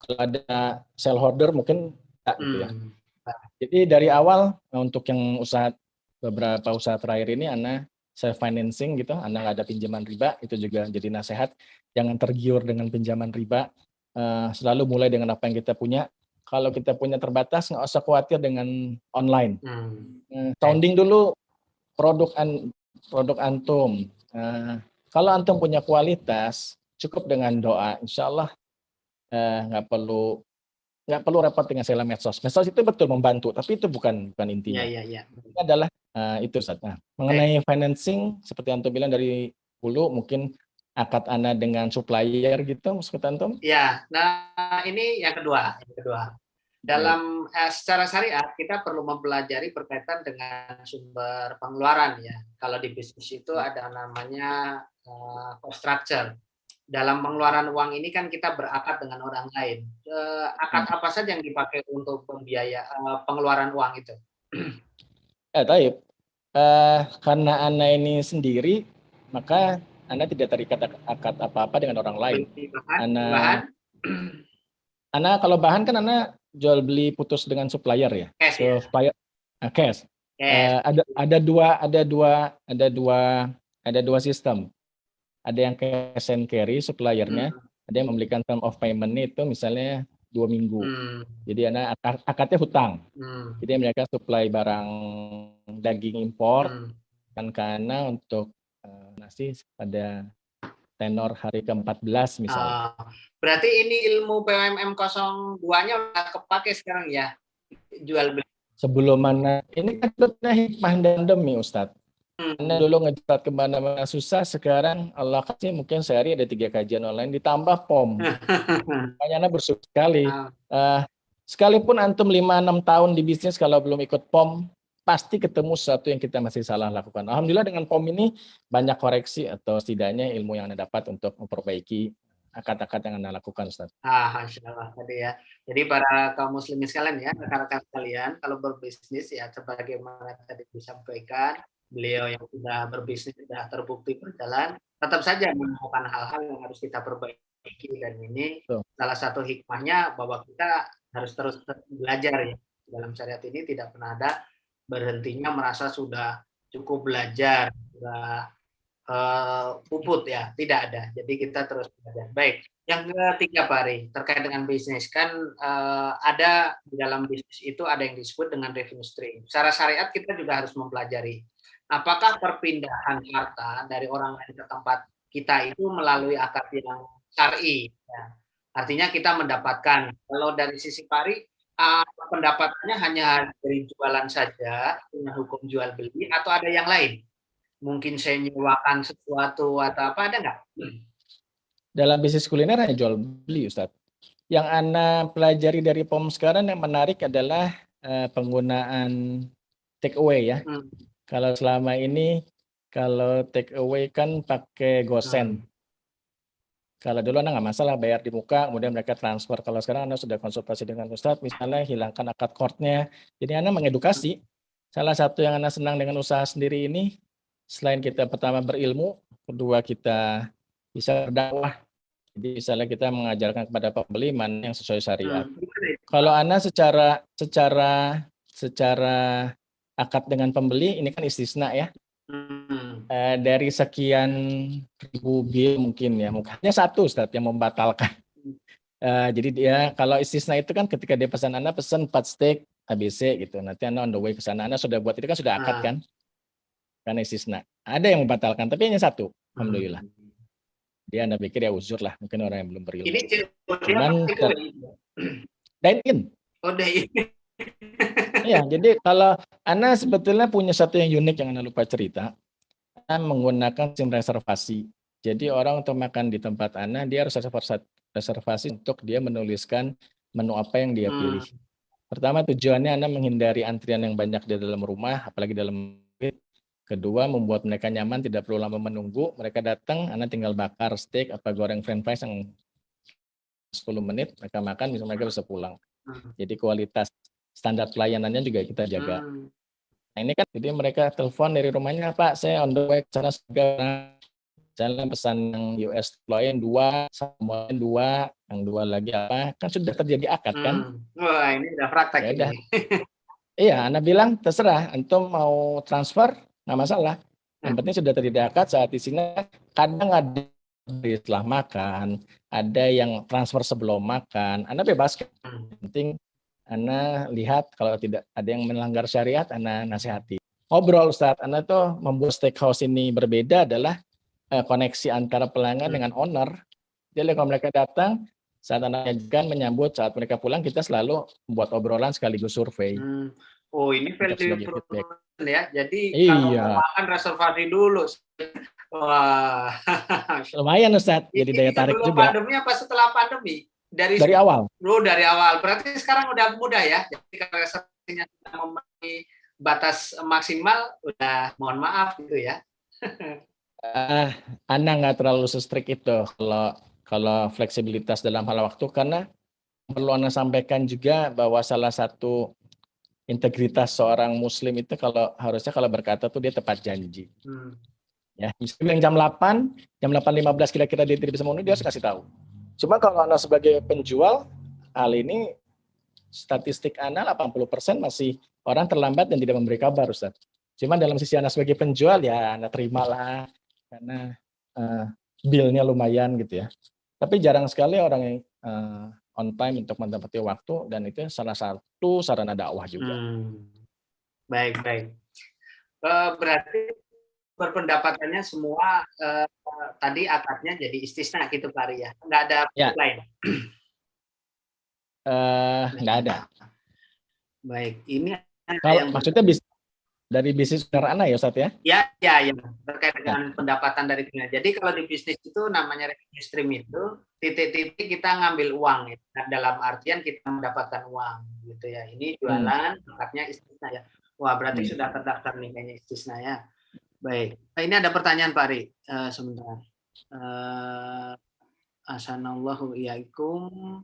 B: Kalau ada sell order mungkin tak gitu ya. Jadi dari awal untuk yang beberapa usaha terakhir ini Anda self financing gitu, Anda nggak ada pinjaman riba, itu juga jadi nasihat. Jangan tergiur dengan pinjaman riba. Selalu mulai dengan apa yang kita punya. Kalau kita punya terbatas, nggak usah khawatir dengan online. Sounding dulu produk antum. Kalau antum punya kualitas, cukup dengan doa. Insya Allah nggak perlu repot dengan segala medsos. Medsos itu betul membantu, tapi itu bukan intinya. Ini adalah itu Ustaz. Mengenai financing, seperti antum bilang dari hulu, mungkin akad Anda dengan supplier gitu, maksud antum?
C: Ya, nah ini yang kedua. Dalam secara syariat kita perlu mempelajari berkaitan dengan sumber pengeluaran ya. Kalau di bisnis itu ada namanya cost structure. Dalam pengeluaran uang ini kan kita berakad dengan orang lain. Akad apa saja yang dipakai untuk pengeluaran uang itu?
B: Taib. Karena Anda ini sendiri, maka Anda tidak terikat akad apa-apa dengan orang lain. Anda kalau bahan kan Anda jual beli putus dengan supplier ya.
C: Cash,
B: supplier cash. Ada dua sistem. Ada yang cash and carry suppliernya, ada yang memberikan term of payment itu misalnya 2 minggu. Jadi Anda akadnya hutang. Jadi mereka supply barang daging impor kan karena untuk nasi pada tenor hari ke-14 misalnya.
C: Berarti ini ilmu PWMM 02-nya udah kepake sekarang ya, jual beli.
B: Sebelum mana, ini kan sebetulnya hikmah dan demi Ustadz. Karena dulu ngejerat kemana-mana susah, sekarang Allah kasih mungkin sehari ada 3 kajian online, ditambah POM. Makanya Anda bersyukur sekali. Sekalipun antum 5-6 tahun di bisnis, kalau belum ikut POM, pasti ketemu sesuatu yang kita masih salah lakukan. Alhamdulillah dengan POM ini banyak koreksi atau setidaknya ilmu yang Anda dapat untuk memperbaiki akad-akad yang Anda lakukan, Ustaz.
C: Masya Allah tadi ya. Jadi para kaum muslimin sekalian ya, rekan-rekan sekalian, kalau berbisnis ya sebagaimana tadi disampaikan, beliau yang sudah berbisnis sudah terbukti berjalan, tetap saja menemukan hal-hal yang harus kita perbaiki, dan ini salah satu hikmahnya bahwa kita harus terus belajar ya. Dalam syariat ini tidak pernah ada berhentinya merasa sudah cukup belajar, sudah puput ya, tidak ada. Jadi kita terus belajar. Baik, yang ketiga Pak Ari, terkait dengan bisnis kan ada di dalam bisnis itu ada yang disebut dengan revenue stream. Secara syariat kita juga harus mempelajari apakah perpindahan harta dari orang lain ke tempat kita itu melalui akad yang syar'i. Ya. Artinya kita mendapatkan, kalau dari sisi Pak Ari, pendapatannya hanya dari jualan saja, dengan hukum jual beli, atau ada yang lain? Mungkin saya nyewakan sesuatu atau apa, ada nggak?
B: Dalam bisnis kuliner hanya jual beli, Ustadz. Yang Anda pelajari dari POM sekarang yang menarik adalah penggunaan take away ya. Kalau selama ini, kalau take away kan pakai gosen. Kalau dulu Anda nggak masalah bayar di muka, kemudian mereka transfer. Kalau sekarang Anda sudah konsultasi dengan Ustadz, misalnya hilangkan akad kortnya. Jadi Anda mengedukasi. Salah satu yang Anda senang dengan usaha sendiri ini, selain kita pertama berilmu, kedua kita bisa berdakwah. Jadi misalnya kita mengajarkan kepada pembeli mana yang sesuai syariat. Kalau Anda secara akad dengan pembeli, ini kan istisna ya. Dari sekian ribu bil mungkin ya, hanya satu Ustadz yang membatalkan. Jadi dia kalau istisna itu kan ketika dia pesan Anda pesan 4 steak ABC gitu, nanti Anda on the way ke sana, Anda sudah buat itu kan sudah akad kan? Karena istisna. Ada yang membatalkan, tapi hanya satu, alhamdulillah. Dia Anda pikir ya uzur lah, mungkin orang yang belum berilmu.
C: Ini
B: cuman dine in.
C: Oh, dine in.
B: Ya, jadi kalau Anda sebetulnya punya satu yang unik yang Anda lupa cerita, Anda menggunakan SIM reservasi. Jadi orang untuk makan di tempat Anda, dia harus reservasi untuk dia menuliskan menu apa yang dia pilih. Pertama tujuannya Anda menghindari antrian yang banyak di dalam rumah, apalagi dalam masjid. Kedua, membuat mereka nyaman, tidak perlu lama menunggu. Mereka datang, Anda tinggal bakar steak atau goreng french fries yang 10 menit, mereka makan, mereka bisa pulang. Jadi kualitas standar pelayanannya juga kita jaga. Nah ini kan, jadi mereka telepon dari rumahnya, Pak, saya on the way ke sana segera. Misalnya pesan yang US deploy 2, Samoan 2, yang 2 lagi apa, kan sudah terjadi akad kan?
C: Wah ini udah praktek ya, ini.
B: Iya, Anda bilang terserah, antum mau transfer, nggak masalah. Yang penting sudah terjadi akad saat di sini. Kadang ada setelah makan, ada yang transfer sebelum makan. Anda bebas. Yang penting Anda lihat kalau tidak ada yang melanggar syariat, Anda nasihati. Ngobrol Ustaz, Anda tuh membuat steakhouse ini berbeda adalah koneksi antara pelanggan dengan owner. Jadi kalau mereka datang, saat Anda menyajikan, menyambut, saat mereka pulang, kita selalu membuat obrolan sekaligus survei.
C: Oh ini value improvement ya. Jadi
B: kalau
C: mau makan reservasi dulu. Wah.
B: Lumayan Ustaz, jadi daya tarik juga.
C: Sebelum pandemi apa setelah pandemi?
B: Dari awal.
C: Dari awal. Berarti sekarang udah mudah ya. Jadi kalau reservasinya sudah memenuhi batas maksimal, udah mohon maaf gitu ya.
B: Anda nggak terlalu se-strict itu kalau fleksibilitas dalam hal waktu, karena perlu Anda sampaikan juga bahwa salah satu integritas seorang muslim itu harusnya kalau berkata tuh dia tepat janji. Ya, misalnya jam 8:15 kira-kira dia tidak bisa memenuhi, dia harus kasih tahu. Cuma kalau Anda sebagai penjual, hal ini statistik Anda 80% masih orang terlambat dan tidak memberi kabar, Ustaz. Cuma dalam sisi Anda sebagai penjual ya Anda terimalah karena bill-nya lumayan gitu ya. Tapi jarang sekali orang yang on time untuk mendapati waktu, dan itu salah satu sarana dakwah juga.
C: Baik. Berarti berpendapatannya semua tadi akadnya jadi istisna gitu Pak Ari ya. Nggak ada
B: Ya.
C: lain.
B: Nggak ada.
C: Baik, ini ada
B: Kalau
C: yang
B: maksudnya dari bisnis owner Ana ya Ustadz ya?
C: ya terkait dengan pendapatan dari dunia. Jadi kalau di bisnis itu namanya revenue stream itu titik-titik kita ngambil uang ya. Dalam artian kita mendapatkan uang gitu ya. Ini jualan, akadnya istisna ya. Wah, berarti sudah terdaftar nih kayaknya istisna ya. Baik. Nah, ini ada pertanyaan Pak Ari. Sebentar. Asanallahu iyaikum.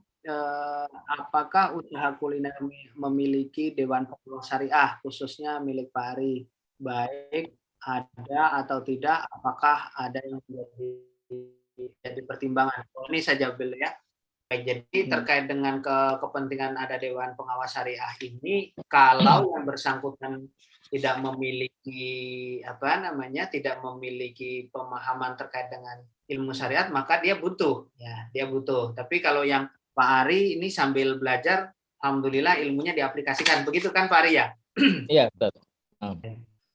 C: Apakah usaha kuliner memiliki dewan pengawas syariah khususnya milik Pak Ari? Baik, ada atau tidak? Apakah ada yang jadi pertimbangan? Ini saya jawab dulu ya. Baik, jadi terkait dengan kepentingan ada dewan pengawas syariah ini, kalau yang bersangkutan tidak memiliki tidak memiliki pemahaman terkait dengan ilmu syariat, maka dia butuh. Tapi kalau yang Pak Ari ini sambil belajar, alhamdulillah ilmunya diaplikasikan. Begitu kan Pak Ari ya?
B: Iya, betul.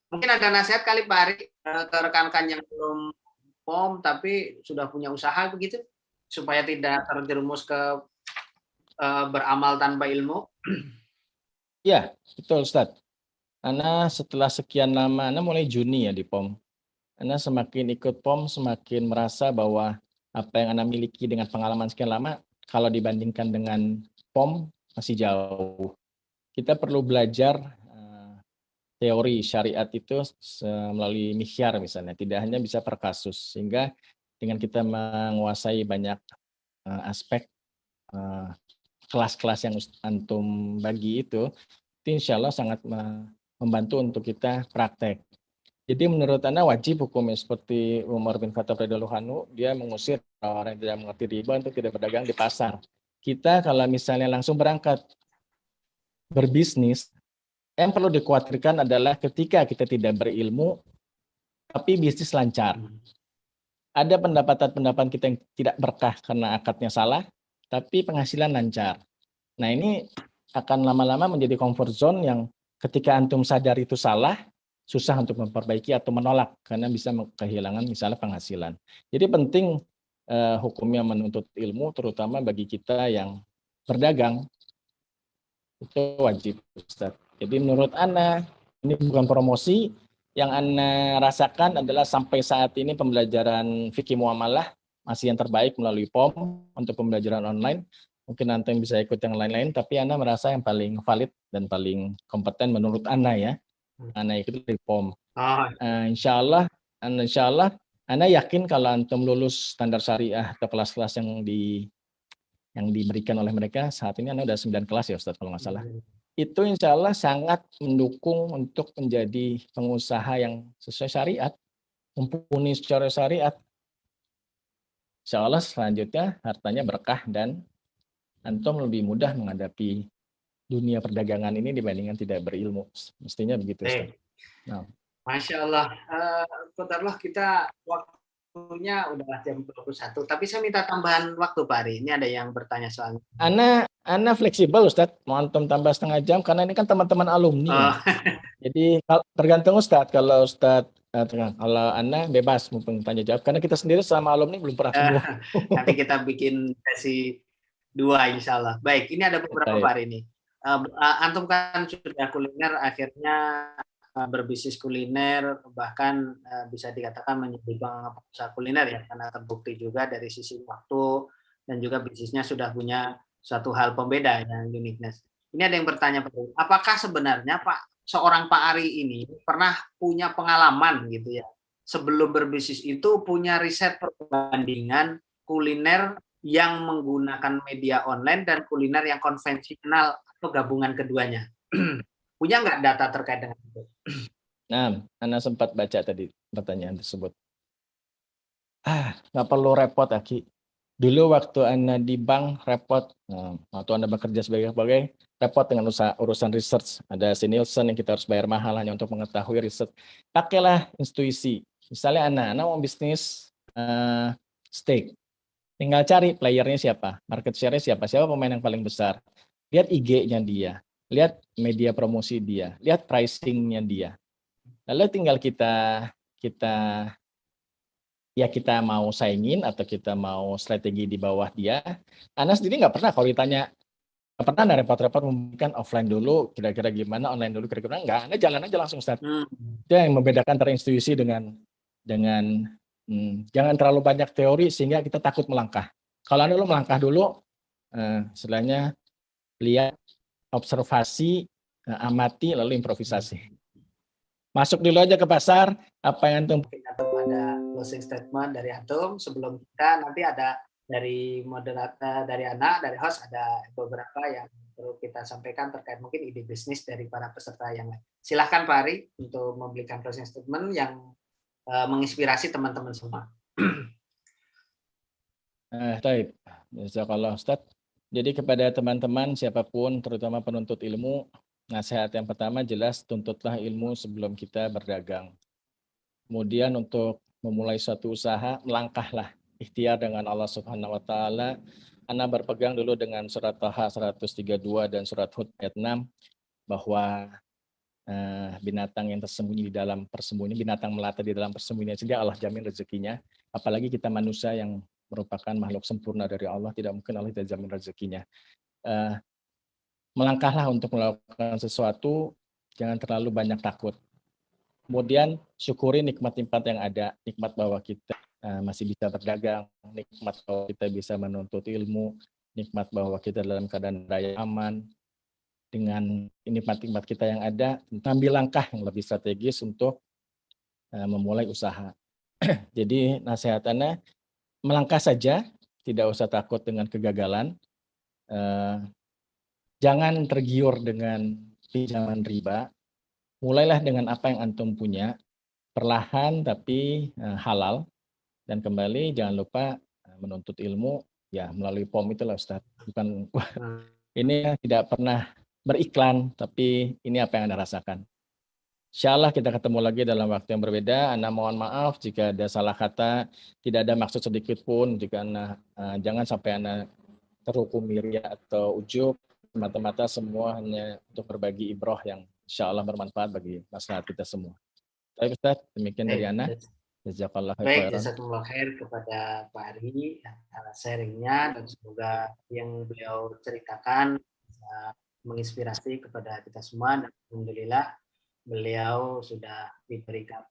C: Mungkin ada nasihat kali Pak Ari ke rekan-rekan yang belum POM tapi sudah punya usaha begitu, supaya tidak terjerumus ke beramal tanpa ilmu.
B: Iya, betul Ustadz. Ana setelah sekian lama, Ana mulai Juni ya di POM. Ana semakin ikut POM, semakin merasa bahwa apa yang Ana miliki dengan pengalaman sekian lama, kalau dibandingkan dengan POM masih jauh. Kita perlu belajar teori syariat itu melalui mihyar misalnya, tidak hanya bisa per kasus. Sehingga dengan kita menguasai banyak aspek kelas-kelas yang antum bagi itu insya Allah sangat membantu untuk kita praktek. Jadi menurut Anda wajib hukumnya seperti Umar bin Khattab radhiyallahu anhu, dia mengusir orang yang tidak mengerti riba untuk tidak berdagang di pasar. Kita kalau misalnya langsung berangkat berbisnis, yang perlu dikhawatirkan adalah ketika kita tidak berilmu, tapi bisnis lancar. Ada pendapatan-pendapatan kita yang tidak berkah karena akadnya salah, tapi penghasilan lancar. Nah ini akan lama-lama menjadi comfort zone yang ketika antum sadar itu salah, susah untuk memperbaiki atau menolak karena bisa kehilangan misalnya penghasilan. Jadi penting hukumnya menuntut ilmu, terutama bagi kita yang berdagang. Itu wajib, Ustaz. Jadi menurut Ana, ini bukan promosi, yang Ana rasakan adalah sampai saat ini pembelajaran fikih muamalah masih yang terbaik melalui POM untuk pembelajaran online. Mungkin nanti bisa ikut yang lain-lain, tapi Ana merasa yang paling valid dan paling kompeten menurut Ana ya. Ana ikut dari POM. Insya Allah, Ana yakin kalau antum lulus standar syariah atau kelas-kelas yang diberikan oleh mereka, saat ini Ana udah 9 kelas ya Ustaz kalau nggak salah. Itu insya Allah sangat mendukung untuk menjadi pengusaha yang sesuai syariat, mumpuni secara syariat. Insya Allah selanjutnya hartanya berkah dan antum lebih mudah menghadapi dunia perdagangan ini dibandingkan tidak berilmu. Mestinya begitu Ustaz. Nah.
C: Masya Allah. Bentarlah kita waktunya udah jam 21. Tapi saya minta tambahan waktu Pak Ari. Ini ada yang bertanya soalnya.
B: Ana fleksibel Ustaz. Mau antum tambah setengah jam karena ini kan teman-teman alumni. Jadi tergantung Ustaz. Kalau Ustaz kalau Ana bebas mumpung tanya jawab karena kita sendiri sama alumni belum pernah semua.
C: Nanti kita bikin sesi 2 insya Allah. Baik, ini ada beberapa Pak Ari ini. Antum kan sudah kuliner, akhirnya berbisnis kuliner, bahkan bisa dikatakan menjadi pengusaha kuliner ya, karena terbukti juga dari sisi waktu dan juga bisnisnya sudah punya suatu hal pembeda yang uniqueness. Ini ada yang bertanya, apakah sebenarnya seorang Pak Ari ini pernah punya pengalaman gitu ya, sebelum berbisnis itu punya riset perbandingan kuliner yang menggunakan media online dan kuliner yang konvensional atau gabungan keduanya. Punya nggak data terkait dengan itu?
B: Nah, Ana sempat baca tadi pertanyaan tersebut. Nggak perlu repot, Aki. Dulu waktu Ana di bank repot, waktu Ana bekerja sebagai repot dengan urusan research. Ada si Nielsen yang kita harus bayar mahal hanya untuk mengetahui research. Pakailah intuisi. Misalnya Ana mau bisnis steak. Tinggal cari playernya siapa, market share-nya siapa pemain yang paling besar. Lihat IG-nya dia, lihat media promosi dia, lihat pricing-nya dia. Lalu tinggal kita kita mau saingin atau kita mau strategi di bawah dia. Ana sendiri nggak pernah kalau ditanya, nggak pernah ada repot-repot memberikan offline dulu, kira-kira gimana, online dulu kira-kira nggak. Anda jalan aja langsung Ustaz. Itu yang membedakan antara institusi dengan jangan terlalu banyak teori sehingga kita takut melangkah. Kalau Anda melangkah dulu, istilahnya lihat, observasi, amati, lalu improvisasi. Masuk dulu aja ke pasar, apa yang antum.
C: Mungkin Antum ada closing statement dari Antum sebelum kita nanti ada dari moderator, dari anak, dari host ada beberapa yang perlu kita sampaikan terkait mungkin ide bisnis dari para peserta yang lain. Silahkan Pak Ari untuk memberikan closing statement yang menginspirasi teman-teman semua.
B: Baik, jazakallah Ustaz. Jadi kepada teman-teman siapapun, terutama penuntut ilmu, nasihat yang pertama jelas tuntutlah ilmu sebelum kita berdagang. Kemudian untuk memulai suatu usaha, melangkahlah ikhtiar dengan Allah Subhanahu wa taala. Ana berpegang dulu dengan surat Taha 132 dan surat Hud ayat 6 bahwa binatang yang tersembunyi di dalam persembunyian, binatang melata di dalam persembunyian saja Allah jamin rezekinya. Apalagi kita manusia yang merupakan makhluk sempurna dari Allah, tidak mungkin Allah tidak jamin rezekinya. Melangkahlah untuk melakukan sesuatu, jangan terlalu banyak takut. Kemudian syukuri nikmat-nikmat yang ada, nikmat bahwa kita masih bisa berdagang, nikmat bahwa kita bisa menuntut ilmu, nikmat bahwa kita dalam keadaan raya aman. Dengan nikmat-nikmat kita yang ada, ambil langkah yang lebih strategis untuk memulai usaha. Jadi nasihatannya, melangkah saja, tidak usah takut dengan kegagalan. Jangan tergiur dengan pinjaman riba. Mulailah dengan apa yang antum punya, perlahan tapi halal. Dan kembali jangan lupa menuntut ilmu ya melalui POM itulah Ustaz. Bukan ini tidak pernah beriklan, tapi ini apa yang Anda rasakan. Insya Allah kita ketemu lagi dalam waktu yang berbeda. Anda mohon maaf jika ada salah kata, tidak ada maksud sedikit pun. Jika Anda jangan sampai Anda terhukum ria atau ujub, mata-mata semua hanya untuk berbagi ibroh yang insya Allah bermanfaat bagi masyarakat kita semua. Baik Ustaz, demikian dari Ana. Jazakallah khairan.
C: Baik, jazakumullah khair kepada Pak Ari atas sharingnya dan semoga yang beliau ceritakan bisa menginspirasi kepada kita semua dan alhamdulillah beliau sudah diberikan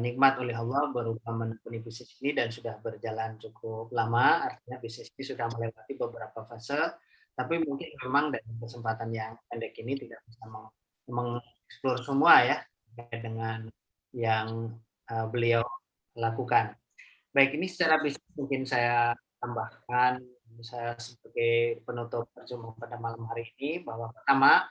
C: nikmat oleh Allah berupa menekuni bisnis ini dan sudah berjalan cukup lama, artinya bisnis ini sudah melewati beberapa fase, tapi mungkin memang dari kesempatan yang pendek ini tidak bisa mengeksplor semua ya dengan yang beliau lakukan. Baik, ini secara bisnis mungkin saya tambahkan, saya sebagai penutup perjumpaan pada malam hari ini, bahwa pertama,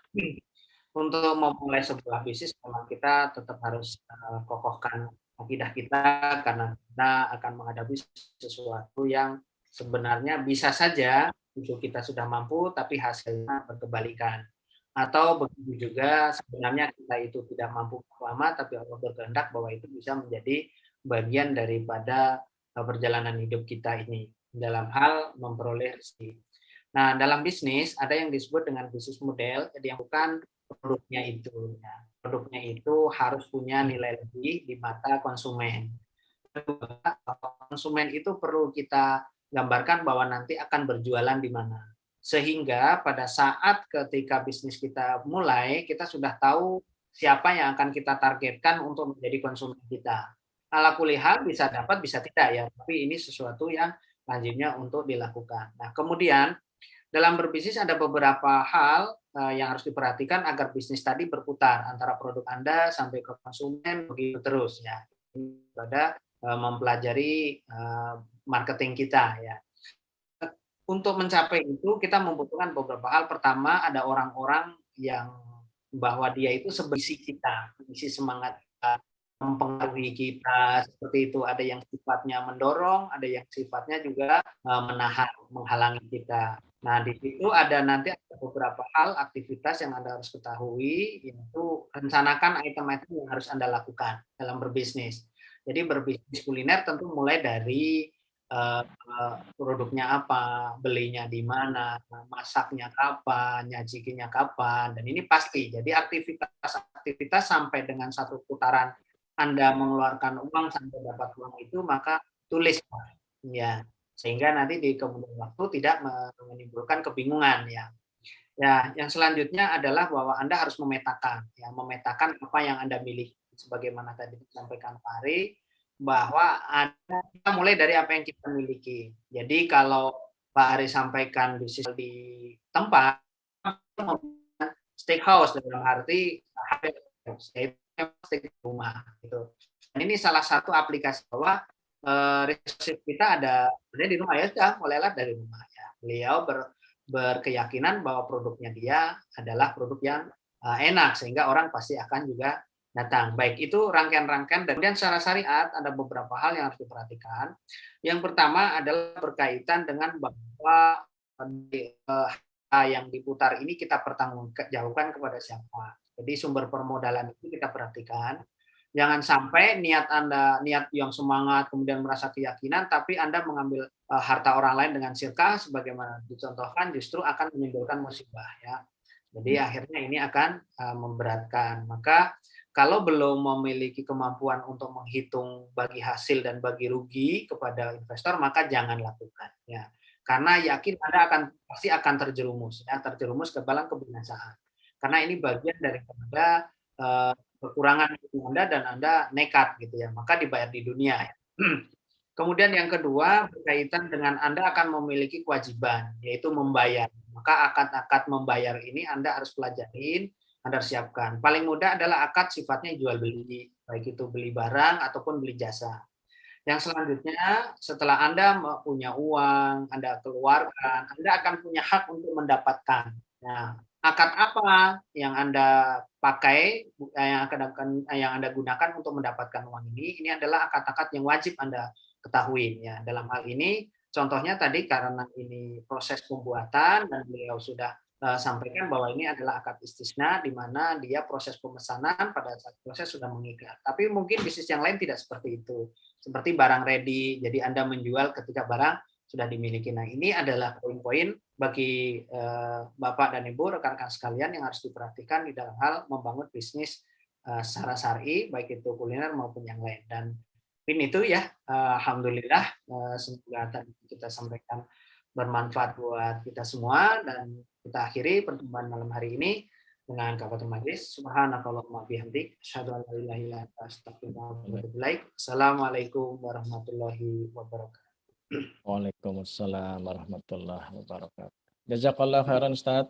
C: untuk memulai sebuah bisnis memang kita tetap harus kokohkan akidah kita karena kita akan menghadapi sesuatu yang sebenarnya bisa saja itu kita sudah mampu tapi hasilnya berkebalikan. Atau begitu juga sebenarnya kita itu tidak mampu lama tapi Allah berkehendak bahwa itu bisa menjadi bagian daripada perjalanan hidup kita ini dalam hal memperoleh rezeki. Nah, dalam bisnis ada yang disebut dengan bisnis model, jadi yang bukan produknya itu. Ya. Produknya itu harus punya nilai lebih di mata konsumen. Konsumen itu perlu kita gambarkan bahwa nanti akan berjualan di mana. Sehingga pada saat ketika bisnis kita mulai, kita sudah tahu siapa yang akan kita targetkan untuk menjadi konsumen kita. Ala kulihal bisa dapat, bisa tidak ya, tapi ini sesuatu yang wajibnya untuk dilakukan. Nah, kemudian dalam berbisnis ada beberapa hal yang harus diperhatikan agar bisnis tadi berputar antara produk Anda sampai ke konsumen begitu terus ya. Pada mempelajari marketing kita ya. Untuk mencapai itu kita membutuhkan beberapa hal. Pertama ada orang-orang yang bahwa dia itu sebisi kita, isi semangat kita, mempengaruhi kita seperti itu. Ada yang sifatnya mendorong, ada yang sifatnya juga menahan, menghalangi kita. Nah di situ ada nanti ada beberapa hal aktivitas yang Anda harus ketahui, yaitu rencanakan item-item yang harus Anda lakukan dalam berbisnis. Jadi berbisnis kuliner tentu mulai dari produknya apa, belinya di mana, masaknya kapan, nyajikinya kapan, dan ini pasti. Jadi aktivitas sampai dengan satu putaran Anda mengeluarkan uang sampai dapat uang itu, maka tulis, ya, sehingga nanti di kemudian waktu tidak menimbulkan kebingungan, ya. Ya, yang selanjutnya adalah bahwa Anda harus memetakan, ya, memetakan apa yang Anda miliki. Sebagaimana tadi disampaikan Pak Ari, bahwa kita mulai dari apa yang kita miliki. Jadi kalau Pak Ari sampaikan bisnis di tempat, stake house dalam arti stake rumah gitu. Dan ini salah satu aplikasi bahwa resource kita ada di rumah, ya sudah mulailah dari rumah, ya. Beliau berkeyakinan bahwa produknya dia adalah produk yang enak sehingga orang pasti akan juga datang. Baik, itu rangkaian-rangkaian. Dan kemudian secara syariat ada beberapa hal yang harus diperhatikan. Yang pertama adalah berkaitan dengan bahwa yang diputar ini kita pertanggungjawabkan kepada siapa. Jadi sumber permodalan itu kita perhatikan. Jangan sampai niat Anda, niat yang semangat, kemudian merasa keyakinan, tapi Anda mengambil harta orang lain dengan sirka, sebagaimana dicontohkan, justru akan menimbulkan musibah, ya. Jadi akhirnya ini akan memberatkan. Maka kalau belum memiliki kemampuan untuk menghitung bagi hasil dan bagi rugi kepada investor, maka jangan lakukan, ya. Karena yakin Anda pasti akan terjerumus, ya, terjerumus ke dalam kebinasaan. Karena ini bagian daripada kekurangan Anda dan Anda nekat gitu, ya, maka dibayar di dunia, ya. Kemudian yang kedua berkaitan dengan Anda akan memiliki kewajiban, yaitu membayar. Maka akad-akad membayar ini Anda harus pelajarin, Anda harus siapkan. Paling mudah adalah akad sifatnya jual beli, baik itu beli barang ataupun beli jasa. Yang selanjutnya, setelah Anda punya uang, Anda keluarkan, Anda akan punya hak untuk mendapatkan. Nah, akad apa yang Anda pakai, yang Anda gunakan untuk mendapatkan uang ini adalah akad-akad yang wajib Anda ketahui, ya. Dalam hal ini, contohnya tadi karena ini proses pembuatan dan beliau sudah sampaikan bahwa ini adalah akad istisna, di mana dia proses pemesanan pada saat proses sudah mengikat. Tapi mungkin bisnis yang lain tidak seperti itu. Seperti barang ready, jadi Anda menjual ketika barang sudah dimiliki. Nah, ini adalah poin-poin bagi Bapak dan Ibu, rekan-rekan sekalian yang harus diperhatikan di dalam hal membangun bisnis secara syar'i, baik itu kuliner maupun yang lain. Dan itu, ya, alhamdulillah, semoga tadi kita sampaikan bermanfaat buat kita semua, dan kita akhiri pertemuan malam hari ini dengan kafaratul majlis. Subhanakallahumma bihamdik, asyhadu an la ilaha illa anta, astaghfiruka wa atubu ilaik. Assalamualaikum warahmatullahi wabarakatuh.
B: Waalaikumsalam warahmatullahi wabarakatuh. Jazakallah khairan Ustaz.